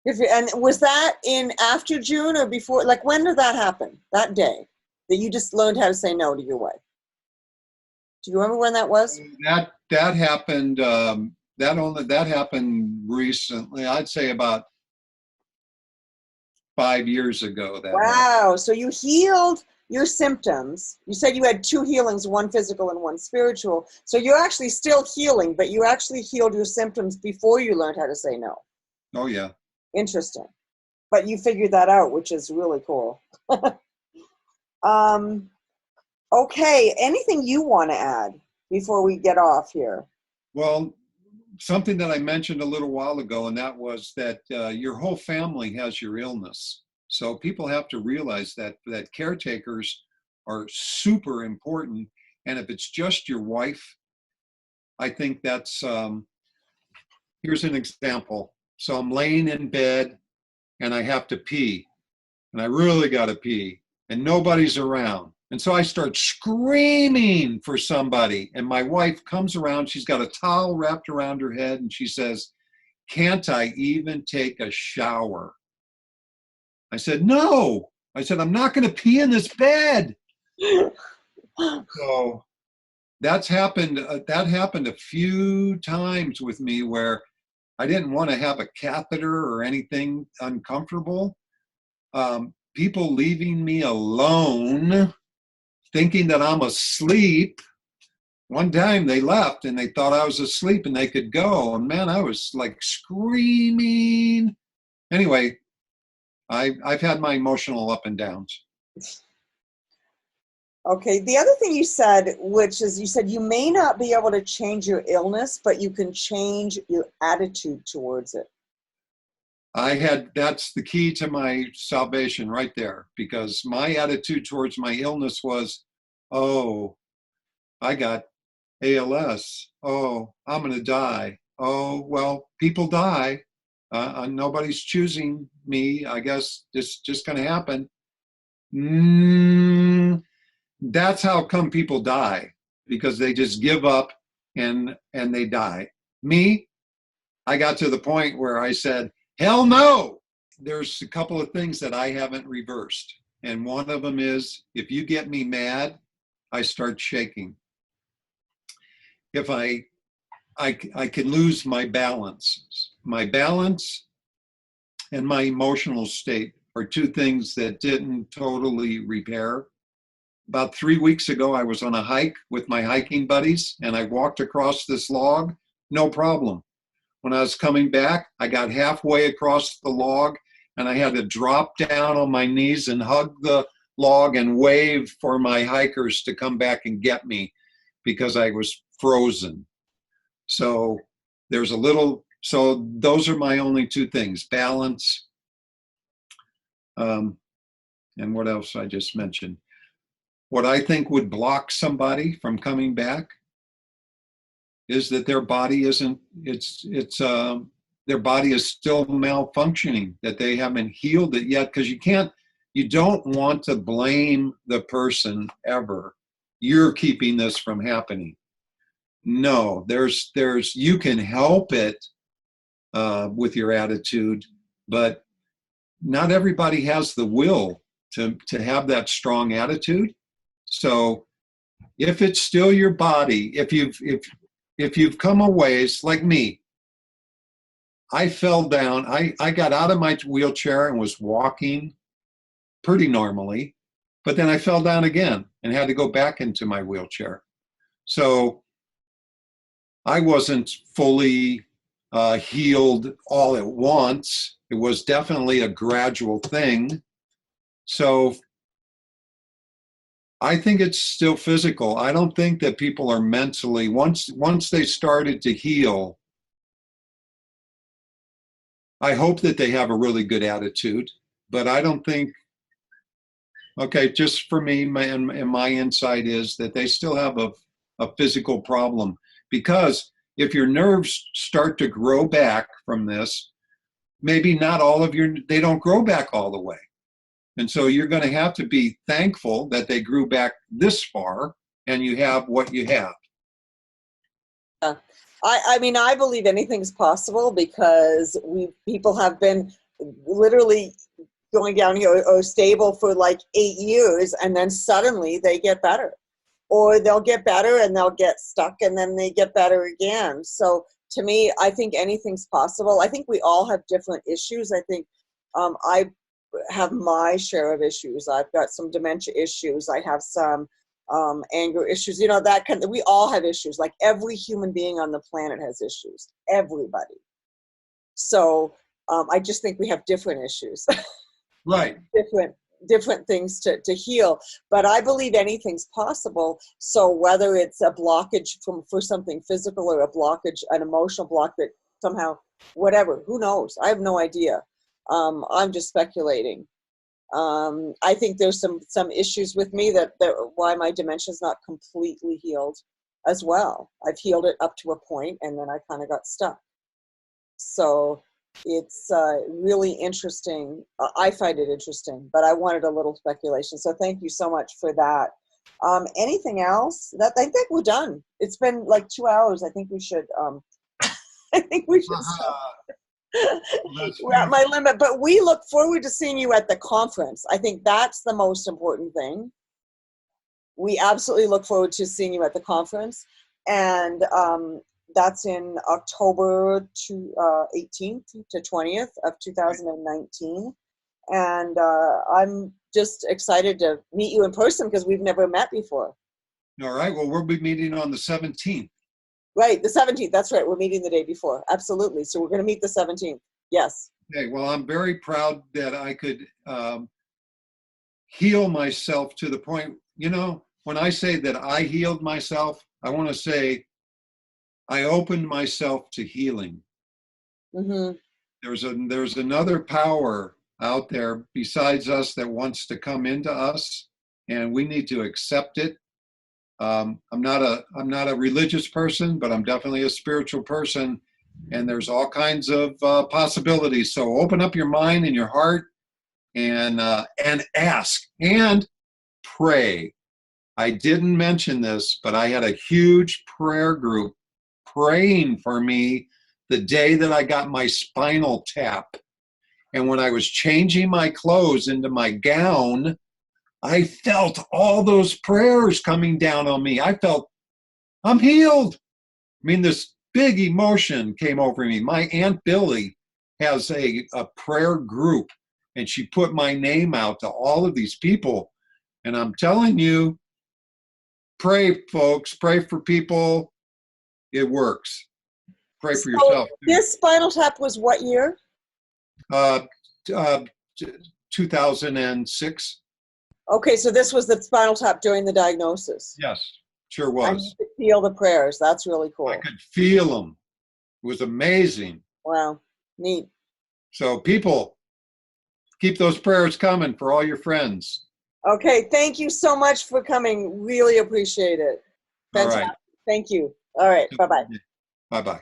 And was that in after June or before? Like, when did that happen? That day? that you just learned how to say no to your wife? Do you remember when that was? That happened. That happened recently. I'd say about 5 years ago. That happened. Wow. So you healed your symptoms. You said you had 2 healings, one physical and one spiritual. So you're actually still healing, but you actually healed your symptoms before you learned how to say no. Oh yeah. Interesting. But you figured that out, which is really cool. Okay. Anything you want to add before we get off here? Well, something that I mentioned a little while ago, and that was that your whole family has your illness. So people have to realize that caretakers are super important. And if it's just your wife, I think that's, here's an example. So I'm laying in bed and I have to pee, and I really got to pee, and nobody's around. And so I start screaming for somebody, and my wife comes around. She's got a towel wrapped around her head, and she says, "Can't I even take a shower?" I said, "No." I said, "I'm not going to pee in this bed." So that happened a few times with me where I didn't want to have a catheter or anything uncomfortable. People leaving me alone, thinking that I'm asleep. One time they left and they thought I was asleep and they could go. And man, I was like screaming. Anyway, I've had my emotional up and downs. Okay. The other thing you said, which is you said you may not be able to change your illness, but you can change your attitude towards it. That's the key to my salvation right there, because my attitude towards my illness was, oh, I got ALS. Oh, I'm going to die. Oh, well, people die. Nobody's choosing me. I guess it's just going to happen. That's how come people die, because they just give up and they die. Me, I got to the point where I said, hell no. There's a couple of things that I haven't reversed. And one of them is, if you get me mad, I start shaking. If I can lose my balance. My balance and my emotional state are 2 things that didn't totally repair. About 3 weeks ago, I was on a hike with my hiking buddies, and I walked across this log, no problem. When I was coming back, I got halfway across the log, and I had to drop down on my knees and hug the log and wave for my hikers to come back and get me, because I was frozen. So those are my only 2 things: balance, and what else I just mentioned. What I think would block somebody from coming back is that their body their body is still malfunctioning, that they haven't healed it yet, because you don't want to blame the person ever. You're keeping this from happening. No, you can help it with your attitude, but not everybody has the will to have that strong attitude. So if it's still your body, if you've come a ways, like me, I fell down. I got out of my wheelchair and was walking pretty normally, but then I fell down again and had to go back into my wheelchair. So I wasn't fully healed all at once. It was definitely a gradual thing. So I think it's still physical. I don't think that people are mentally, once they started to heal, I hope that they have a really good attitude, but I don't think, okay, just for me, my insight is that they still have a physical problem, because if your nerves start to grow back from this, maybe not all of they don't grow back all the way. And so you're going to have to be thankful that they grew back this far and you have what you have. I mean, I believe anything's possible, because people have been literally going down here or stable for like 8 years, and then suddenly they get better. Or they'll get better and they'll get stuck and then they get better again. So to me, I think anything's possible. I think we all have different issues. I think I have my share of issues. I've got some dementia issues. I have some anger issues. You know, we all have issues. Like every human being on the planet has issues. Everybody. So I just think we have different issues. Right. different things to heal, but I believe anything's possible. So whether it's a blockage for something physical or a blockage, an emotional block that somehow, whatever, who knows? I have no idea. I'm just speculating. I think there's some issues with me that why my dementia is not completely healed as well. I've healed it up to a point, and then I kind of got stuck. So it's really interesting. I find it interesting, but I wanted a little speculation. So thank you so much for that. Anything else? I think we're done. It's been like 2 hours. I think we should. I think we should stop. We're at my limit, but we look forward to seeing you at the conference. I think that's the most important thing. We absolutely look forward to seeing you at the conference, and that's in October 18th to 20th of 2019. And I'm just excited to meet you in person because we've never met before. All right. Well, we'll be meeting on the 17th. Right. The 17th. That's right. We're meeting the day before. Absolutely. So we're going to meet the 17th. Yes. Okay. Well, I'm very proud that I could heal myself to the point, you know, when I say that I healed myself, I want to say I opened myself to healing. Mm-hmm. There's another power out there besides us that wants to come into us, and we need to accept it. I'm not a religious person, but I'm definitely a spiritual person, and there's all kinds of possibilities. So open up your mind and your heart, and ask and pray. I didn't mention this, but I had a huge prayer group praying for me the day that I got my spinal tap. And when I was changing my clothes into my gown, I felt all those prayers coming down on me. I felt I'm healed. I mean, this big emotion came over me. My Aunt Billy has a prayer group, and she put my name out to all of these people. And I'm telling you, pray, folks, pray for people. It works. Pray for yourself. This spinal tap was what year? 2006. Okay, so this was the spinal tap during the diagnosis. Yes, sure And was. you could feel the prayers. That's really cool. I could feel them. It was amazing. Wow, neat. So people, keep those prayers coming for all your friends. Okay, thank you so much for coming. Really appreciate it. Fantastic. All right. Thank you. All right, bye-bye. Bye-bye.